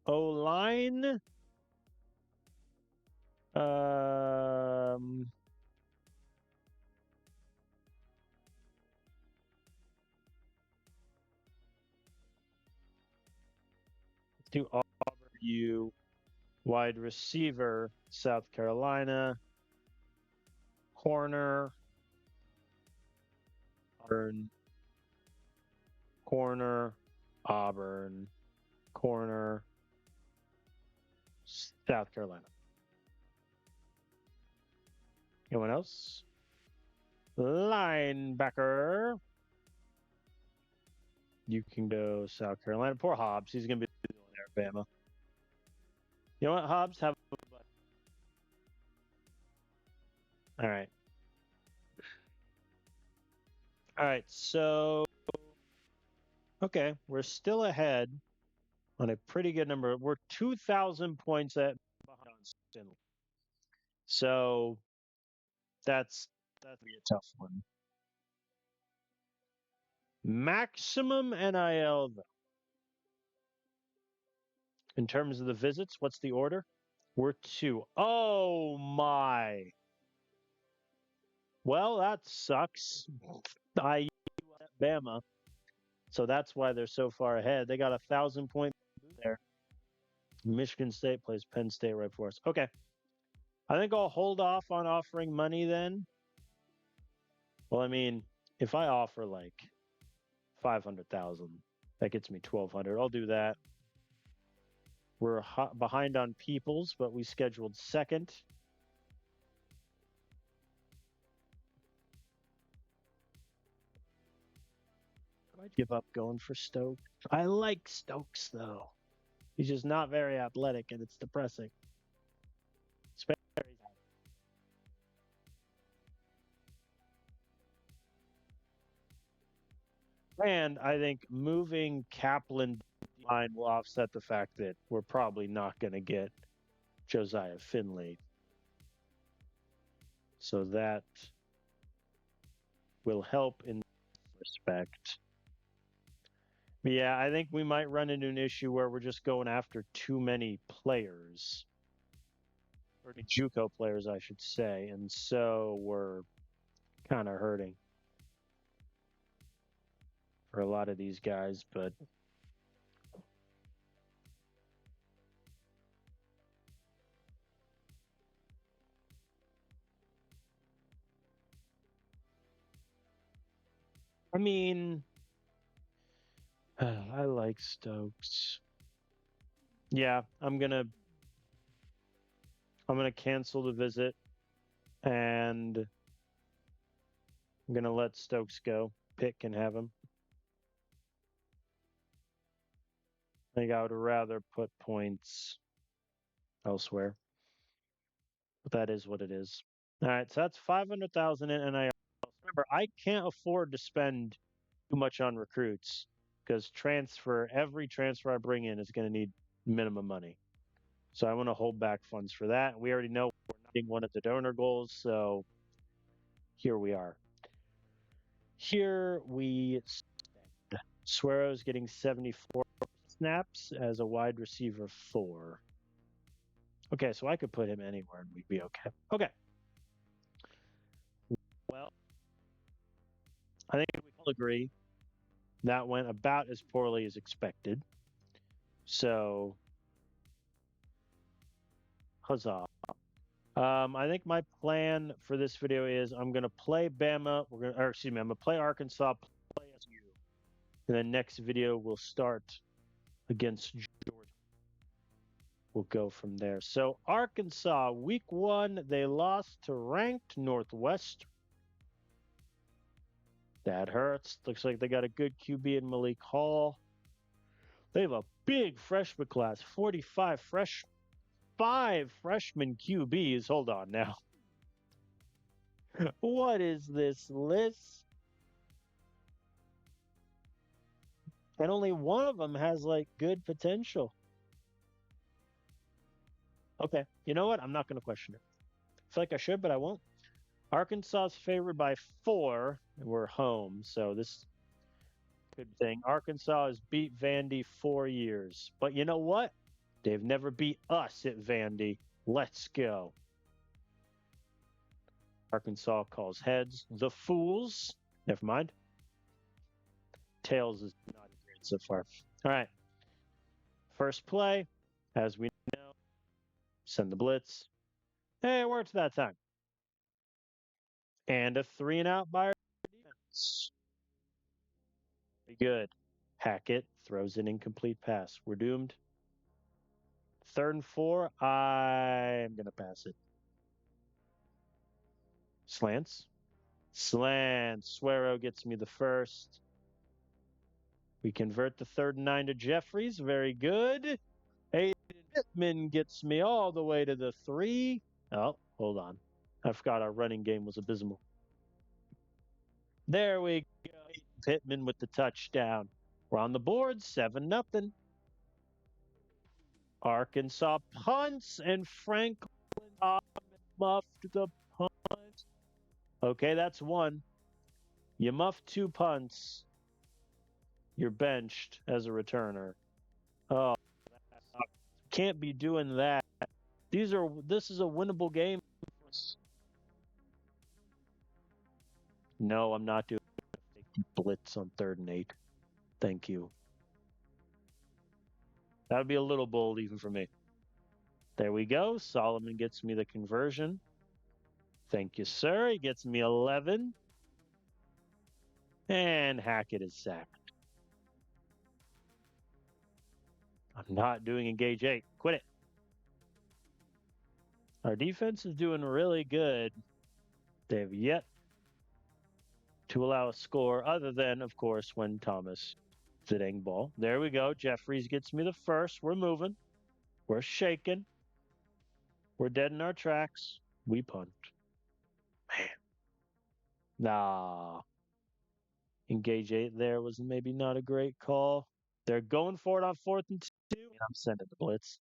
O-line. Um, let's do RU. Wide receiver, South Carolina. Corner. Auburn. Corner. Auburn. Corner. South Carolina. Anyone else? Linebacker. You can go South Carolina. Poor Hobbs. He's going to be doing Alabama. You know what, Hobbs? Have a good. All right. All right. So, okay. We're still ahead on a pretty good number. We're 2,000 points at behind. So, that's be a tough one. Maximum NIL, though. In terms of the visits, what's the order? We're 2. Oh, my. Well, that sucks. I Bama. So that's why they're so far ahead. They got 1,000 points there. Michigan State plays Penn State right for us. Okay. I think I'll hold off on offering money then. Well, I mean, if I offer like 500,000, that gets me 1,200. I'll do that. We're behind on Peoples, but we scheduled second. I might give up going for Stokes. I like Stokes, though. He's just not very athletic, and it's depressing. And I think moving Kaplan line will offset the fact that we're probably not going to get Josiah Finley. So that will help in respect. But yeah, I think we might run into an issue where we're just going after too many players. Or JUCO players, I should say. And so we're kind of hurting for a lot of these guys, but I mean, I like Stokes. Yeah, I'm gonna cancel the visit, and I'm gonna let Stokes go. Pitt can have him. I think I would rather put points elsewhere, but that is what it is. All right, so that's 500,000 in NIL. Remember, I can't afford to spend too much on recruits because every transfer I bring in is going to need minimum money. So I want to hold back funds for that. We already know we're not being one of the donor goals, so here we are. Here we stand. Suero's getting 74 snaps as a wide receiver 4. Okay, so I could put him anywhere and we'd be okay. Okay. Well, I think we all agree that went about as poorly as expected. So, huzzah. I think my plan for this video is I'm going to play Bama. I'm going to play Arkansas, play SU. And then next video we'll start against Georgia. We'll go from there. So Arkansas, week 1, they lost to ranked Northwestern. That hurts. Looks like they got a good QB in Malik Hall. They have a big freshman class, 45 5 freshman QBs. Hold on now. What is this list? And only one of them has like good potential. Okay, you know what? I'm not going to question it. I feel like I should, but I won't. Arkansas is favored by 4, and we're home, so this good thing. Arkansas has beat Vandy 4 years, but you know what? They've never beat us at Vandy. Let's go. Arkansas calls heads. The Fools. Never mind. Tails is not great so far. All right. First play, as we know, send the blitz. Hey, it works that time. And a 3-and-out by our defense. Very good. Hackett throws an incomplete pass. We're doomed. 3rd and 4. I'm going to pass it. Slants. Suero gets me the first. We convert the 3rd and 9 to Jeffries. Very good. Aiden Pittman gets me all the way to the 3. Oh, hold on. I forgot our running game was abysmal. There we go. Aiden Pittman with the touchdown. We're on the board, 7-0. Arkansas punts, and Franklin muffed the punt. Okay, that's 1. You muffed 2 punts. You're benched as a returner. Oh, can't be doing that. This is a winnable game. No, I'm not doing blitz on 3rd and 8. Thank you. That would be a little bold even for me. There we go. Solomon gets me the conversion. Thank you, sir. He gets me 11. And Hackett is sacked. I'm not doing engage 8. Quit it. Our defense is doing really good. They have yet to allow a score other than, of course, when Thomas dang ball. There we go. Jeffries gets me the first. We're moving. We're shaking. We're dead in our tracks. We punt. Man. Nah. Engage 8 there was maybe not a great call. They're going for it on 4th and 2. I'm sending the blitz.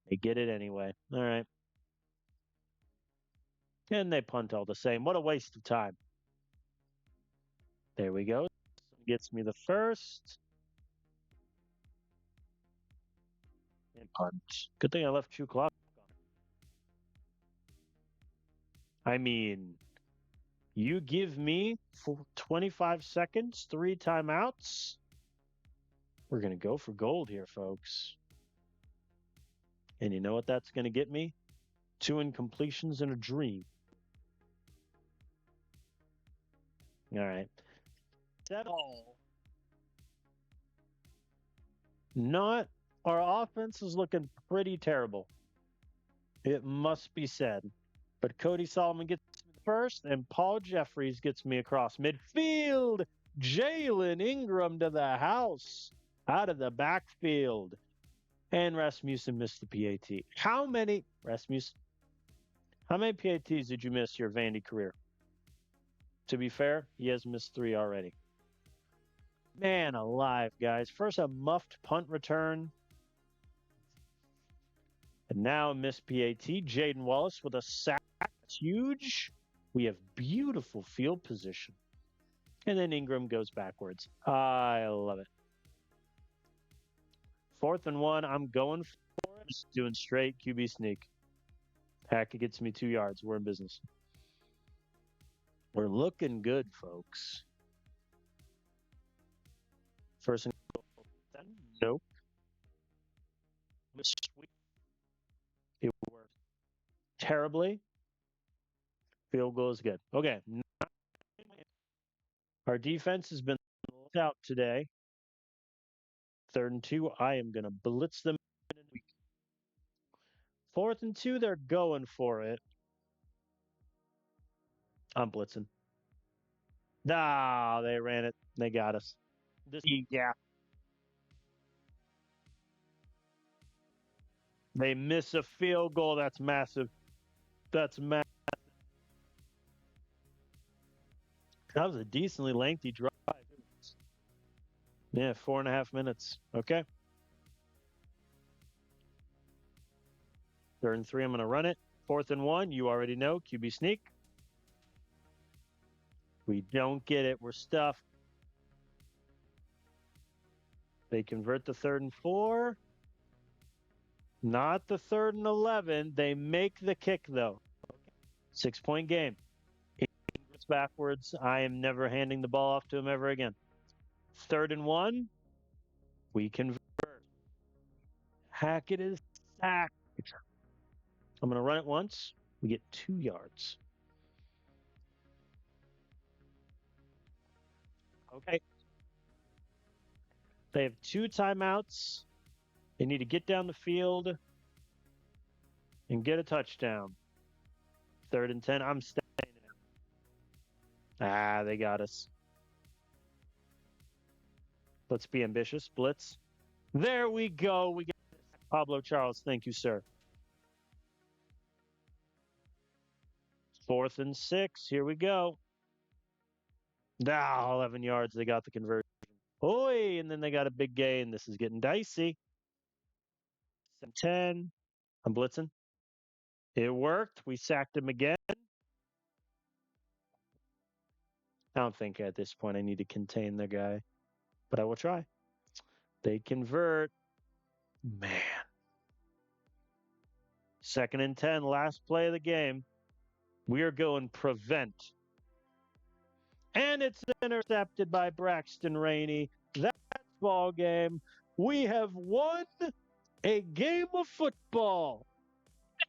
They get it anyway. All right. And they punt all the same. What a waste of time. There we go. Gets me the first. And punt. Good thing I left true clock on. I mean, you give me 25 seconds, 3 timeouts. We're going to go for gold here, folks. And you know what that's going to get me? 2 incompletions and a dream. All right. That all. Not. Our offense is looking pretty terrible. It must be said. But Cody Solomon gets me first, and Paul Jeffries gets me across midfield. Jalen Ingram to the house out of the backfield. And Rasmussen missed the PAT. How many PATs did you miss your Vandy career? To be fair, he has missed 3 already. Man alive, guys. First a muffed punt return. And now a missed PAT. Jaden Wallace with a sack. That's huge. We have beautiful field position. And then Ingram goes backwards. I love it. 4th and 1. I'm going for it. Just doing straight QB sneak. Hackett gets me 2 yards. We're in business. We're looking good, folks. First and goal. Nope. It worked terribly. Field goal is good. Okay. Our defense has been out today. 3rd and 2. I am going to blitz them. 4th and 2. They're going for it. I'm blitzing. Nah, they ran it. They got us. Yeah. They miss a field goal. That's massive. That's massive. That was a decently lengthy drive. Yeah, 4.5 minutes. Okay. 3rd and 3. I'm going to run it. 4th and 1. You already know. QB sneak. We don't get it. We're stuffed. They convert the 3rd and 4. Not the 3rd and 11. They make the kick, though. 6-point game. It's backwards. I am never handing the ball off to him ever again. 3rd and 1. We convert. Hackett is sacked. I'm going to run it once. We get 2 yards. Okay. They have 2 timeouts. They need to get down the field and get a touchdown. 3rd and 10. I'm staying in. They got us. Let's be ambitious. Blitz. There we go. We got Pablo Charles. Thank you, sir. 4th and 6. Here we go. 11 yards. They got the conversion. Oi, and then they got a big gain. This is getting dicey. 10. I'm blitzing. It worked. We sacked him again. I don't think at this point I need to contain the guy. but I will try. They convert. Man. 2nd and 10, last play of the game. We are going prevent. And it's intercepted by Braxton Rainey. That's ball game. We have won a game of football.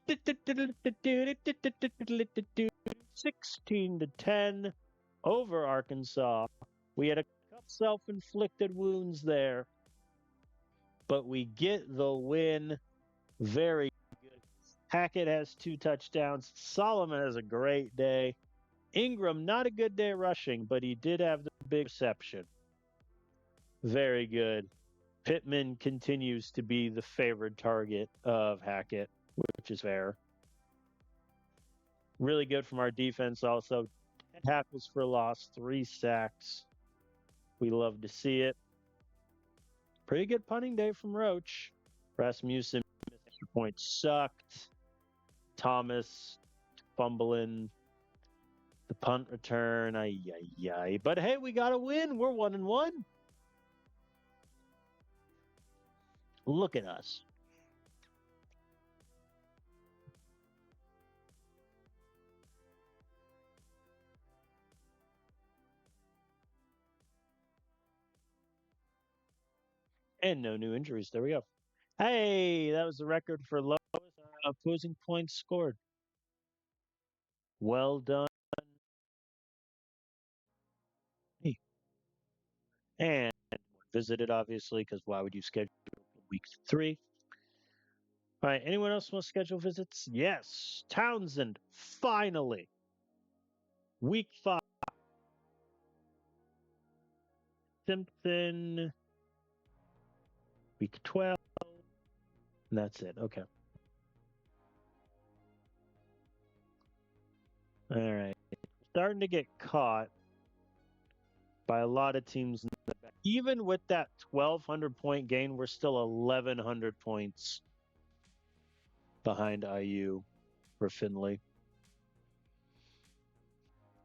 16-10 over Arkansas. We had a couple self-inflicted wounds there, but we get the win. Very good. Hackett has 2 touchdowns. Solomon has a great day. Ingram, not a good day rushing, but he did have the big reception. Very good. Pittman continues to be the favored target of Hackett, which is fair. Really good from our defense also. 10 tackles for loss, 3 sacks. We love to see it. Pretty good punting day from Roach. Rasmussen missed extra point sucked. Thomas fumbling. The punt return, ay. But hey, we got a win. We're 1-1. Look at us. And no new injuries. There we go. Hey, that was the record for lowest opposing points scored. Well done. Hey. And visited, obviously, because why would you schedule week 3? All right, anyone else want to schedule visits? Yes. Townsend, finally. Week 5. Simpson, week 12. And that's it. Okay. All right. Starting to get caught by a lot of teams in the back. Even with that 1,200 point gain, we're still 1,100 points behind IU for Finley.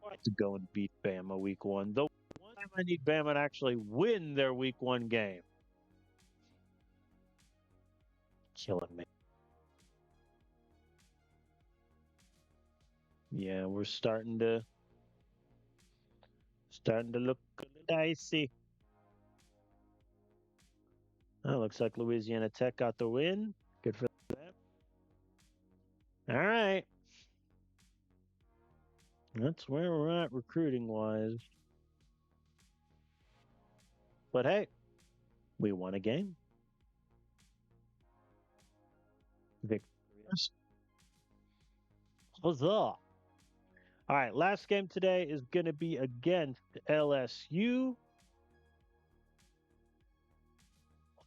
I have to go and beat Bama week 1. The one time I need Bama to actually win their week 1 game. Killing me. Yeah, we're starting to look a little dicey. Oh, looks like Louisiana Tech got the win. Good for them. All right. That's where we're at recruiting wise. But hey, we won a game. Victorious. Huzzah. All right, last game today is going to be against LSU.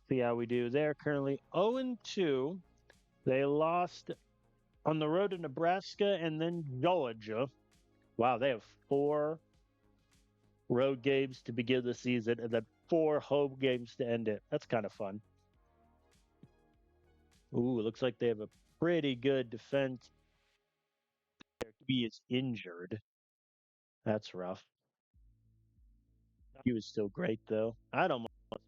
See how we do. They're currently 0-2. They lost on the road to Nebraska and then Georgia. Wow, they have 4 road games to begin the season and then 4 home games to end it. That's kind of fun. Ooh, it looks like they have a pretty good defense. He is injured. That's rough. He was still great though. I'd almost play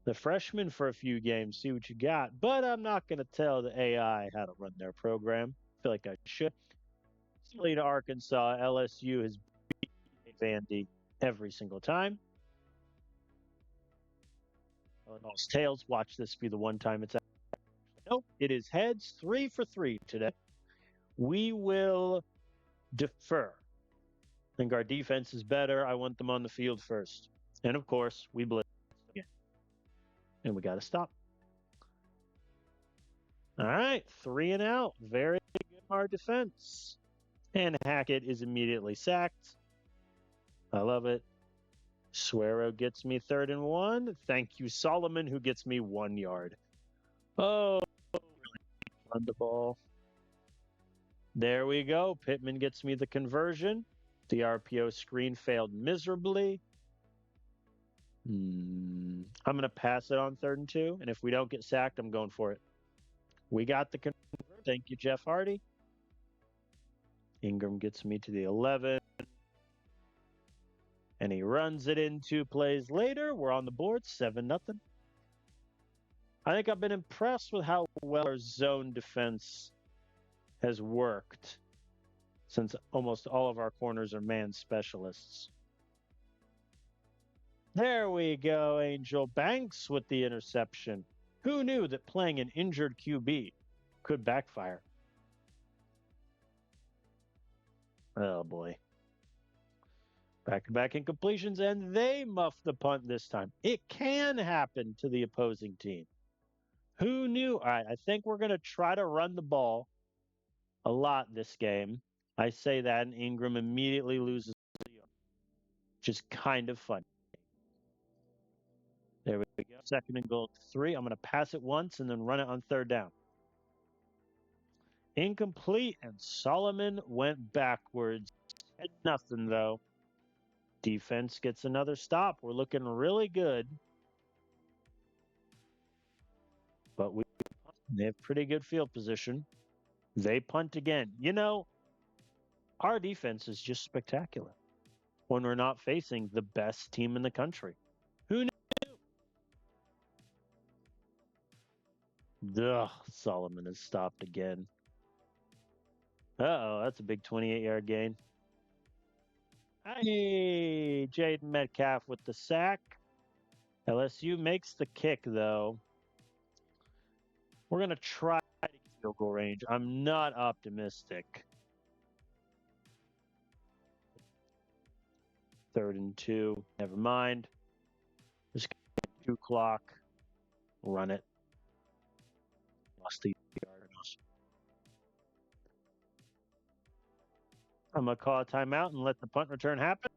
the freshman for a few games, see what you got. But I'm not going to tell the AI how to run their program. I feel like I should. Similarly to Arkansas, LSU has beat Vandy every single time. Oh, no, it's tails. Watch this be the one time it's actually. Nope, it is heads. 3 for 3 today. We will defer. I think our defense is better. I want them on the field first. And of course, we blitz again. And we got to stop. All right, 3 and out. Very good our defense. And Hackett is immediately sacked. I love it. Suero gets me 3rd and 1. Thank you, Solomon, who gets me 1 yard. Oh, really run the ball. There we go. Pittman gets me the conversion. The RPO screen failed miserably. I'm going to pass it on 3rd and 2. And if we don't get sacked, I'm going for it. We got the conversion. Thank you, Jeff Hardy. Ingram gets me to the 11. And he runs it in 2 plays later. We're on the board, 7-0. I think I've been impressed with how well our zone defense has worked since almost all of our corners are man specialists. There we go, Angel Banks with the interception. Who knew that playing an injured QB could backfire? Oh, boy. Back-to-back incompletions, and they muff the punt this time. It can happen to the opposing team. Who knew? All right, I think we're going to try to run the ball a lot this game. I say that, and Ingram immediately loses, which is kind of fun. There we go. 2nd and goal, 3. I'm going to pass it once and then run it on 3rd down. Incomplete, and Solomon went backwards. 10-0, though. Defense gets another stop. We're looking really good. But they have pretty good field position. They punt again. You know, our defense is just spectacular when we're not facing the best team in the country. Who knew? Ugh, Solomon is stopped again. Uh-oh, that's a big 28-yard gain. Hey, Jaden Metcalf with the sack. LSU makes the kick, though. We're going to try to get field goal range. I'm not optimistic. 3rd and 2. Never mind. Just 2 clock. Run it. Lost the yard. I'm going to call a timeout and let the punt return happen.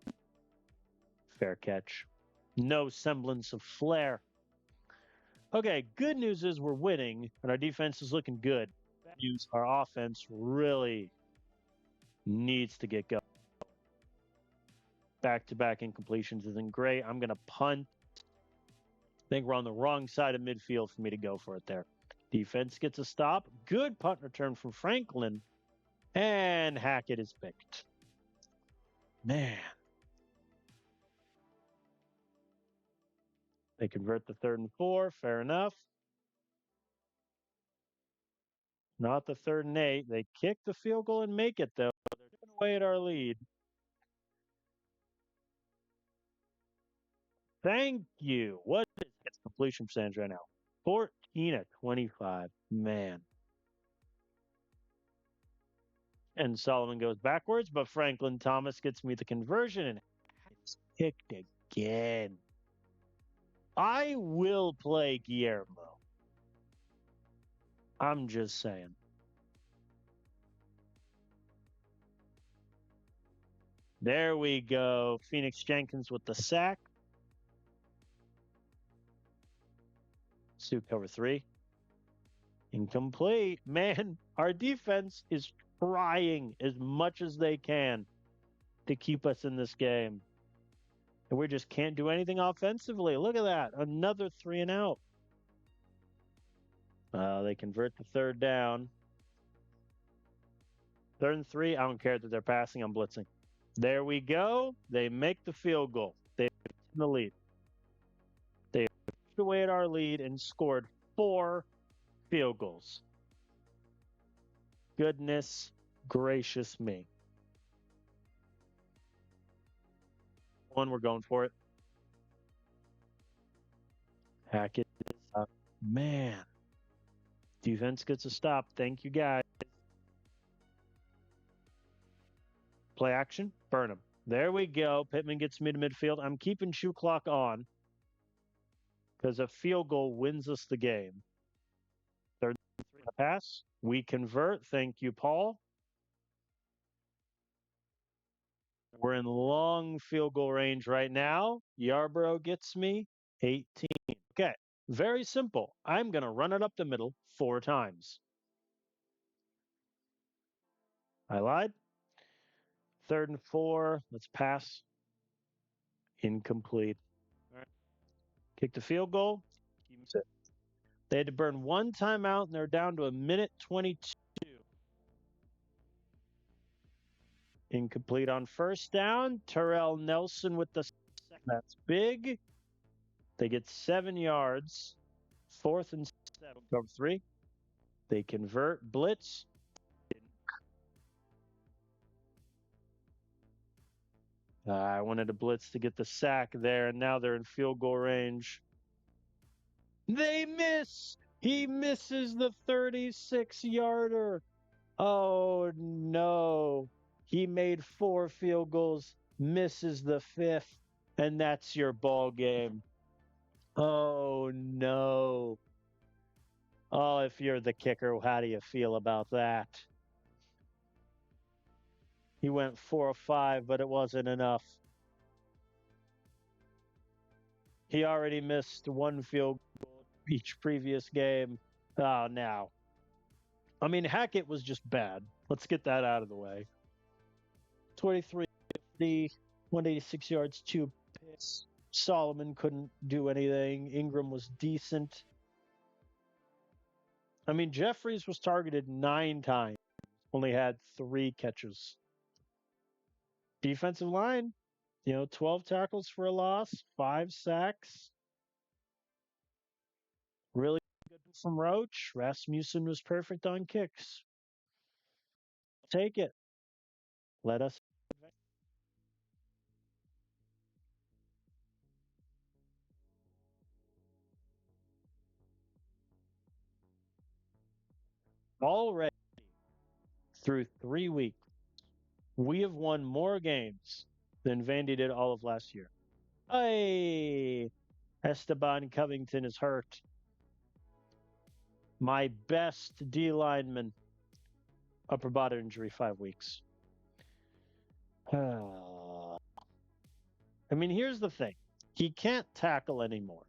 Fair catch. No semblance of flair. Okay, good news is we're winning, and our defense is looking good. Bad news, our offense really needs to get going. Back-to-back incompletions isn't great. I'm going to punt. I think we're on the wrong side of midfield for me to go for it there. Defense gets a stop. Good punt return from Franklin. And Hackett is picked. Man. They convert the 3rd and 4. Fair enough. Not the 3rd and 8. They kick the field goal and make it, though. They're chipping away at our lead. Thank you. What is his completion percentage right now? 14 of 25. Man. And Solomon goes backwards, but Franklin Thomas gets me the conversion, and it's picked again. I will play Guillermo. I'm just saying. There we go. Phoenix Jenkins with the sack. Sioux cover 3. Incomplete. Man, our defense is trying as much as they can to keep us in this game. And we just can't do anything offensively. Look at that. Another 3 and out. They convert the 3rd down. 3rd and 3. I don't care that they're passing. I'm blitzing. There we go. They make the field goal. They're in the lead. They pushed away at our lead and scored 4 field goals. Goodness gracious me. We're going for it. Hackett is up. Man. Defense gets a stop. Thank you, guys. Play action. Burn him. There we go. Pittman gets me to midfield. I'm keeping shoe clock on because a field goal wins us the game. 3rd and 3 on a pass. We convert. Thank you, Paul. We're in long field goal range right now. Yarborough gets me 18. Okay, very simple. I'm going to run it up the middle 4 times. I lied. 3rd and 4. Let's pass. Incomplete. All right. Kick the field goal. They had to burn 1 timeout, and they're down to 1:22. Incomplete on first down. Terrell Nelson with the second. That's big. They get 7 yards. 4th and 7. Cover 3. They convert. Blitz. I wanted a blitz to get the sack there, and now they're in field goal range. They miss. He misses the 36-yarder. Oh, no. He made 4 field goals, misses the 5th, and that's your ball game. Oh, no. Oh, if you're the kicker, how do you feel about that? He went 4 or 5, but it wasn't enough. He already missed 1 field goal each previous game. Oh, now. I mean, Hackett was just bad. Let's get that out of the way. 23, 50, 186 yards, 2 picks. Solomon couldn't do anything. Ingram was decent. I mean, Jeffries was targeted 9 times, only had 3 catches. Defensive line, 12 tackles for a loss, 5 sacks. Really good from Roach. Rasmussen was perfect on kicks. Take it. Let us. Already through 3 weeks, we have won more games than Vandy did all of last year. Hey, Esteban Covington is hurt. My best D lineman, upper body injury, 5 weeks. I mean, here's the thing. He can't tackle anymore.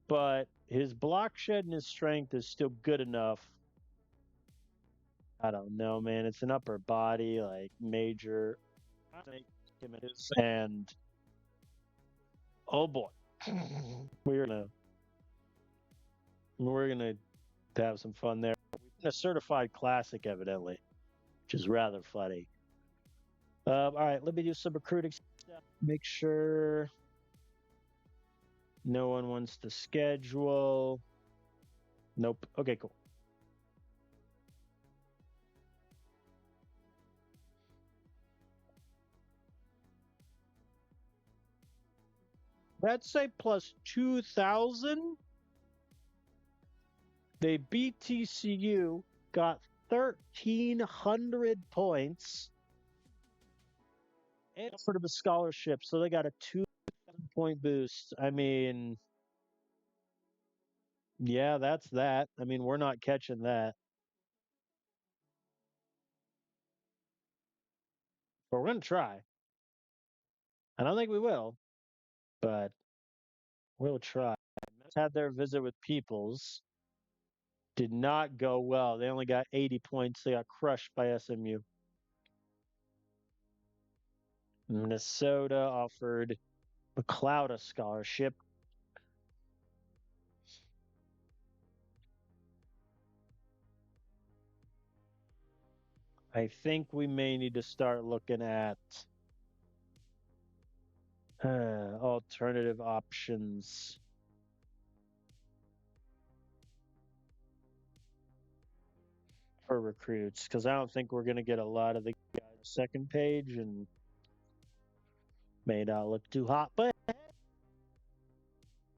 But his block shed and his strength is still good enough. I don't know, man. It's an upper body, like major. And oh boy, we're gonna have some fun there. A certified classic, evidently, which is rather funny. All right, let me do some recruiting stuff. Make sure no one wants to schedule. Nope. Okay, cool. Let's say plus 2,000. They beat TCU, got 1,300 points, and offered them a scholarship, so they got a 2,000-point boost. I mean, yeah, that's that. I mean, we're not catching that. But we're going to try. I don't think we will, but we'll try. Mets had their visit with Peoples. Did not go well. They only got 80 points. They got crushed by SMU. Minnesota offered McLeod a scholarship. I think we may need to start looking at alternative options. For recruits, because I don't think we're going to get a lot of the guys on the second page, and may not look too hot, but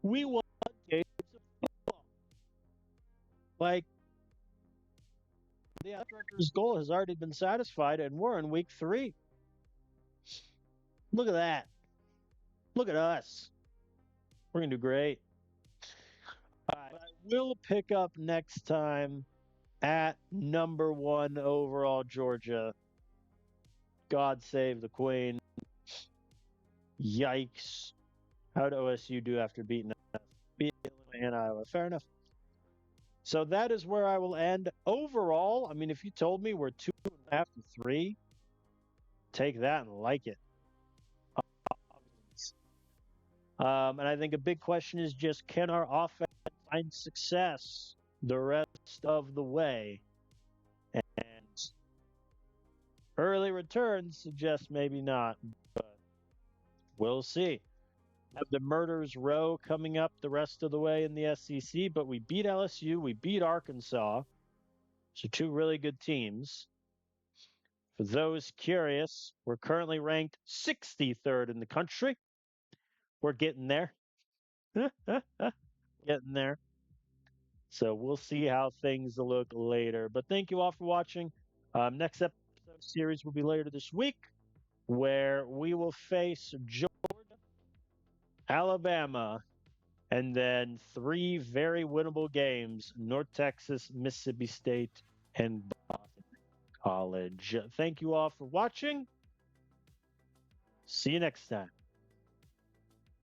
we won games of football. Like, the director's goal has already been satisfied, and we're in week 3. Look at that. Look at us. We're going to do great. All right, I will pick up next time at number 1 overall Georgia. God save the Queen. Yikes. How did OSU do after beating Illinois and Iowa? Fair enough. So that is where I will end. Overall, I mean, if you told me we're 2.5 to 3, take that and like it. And I think a big question is just, can our offense find success the rest of the way? And really returns suggests maybe not, but we'll see. Have the Murderers Row coming up the rest of the way in the SEC, but we beat LSU, we beat Arkansas. So two really good teams. For those curious, we're currently ranked 63rd in the country. We're getting there. Getting there. So we'll see how things look later. But thank you all for watching. Next episode series will be later this week, where we will face Georgia, Alabama, and then three very winnable games: North Texas, Mississippi State, and Boston College. Thank you all for watching. See you next time.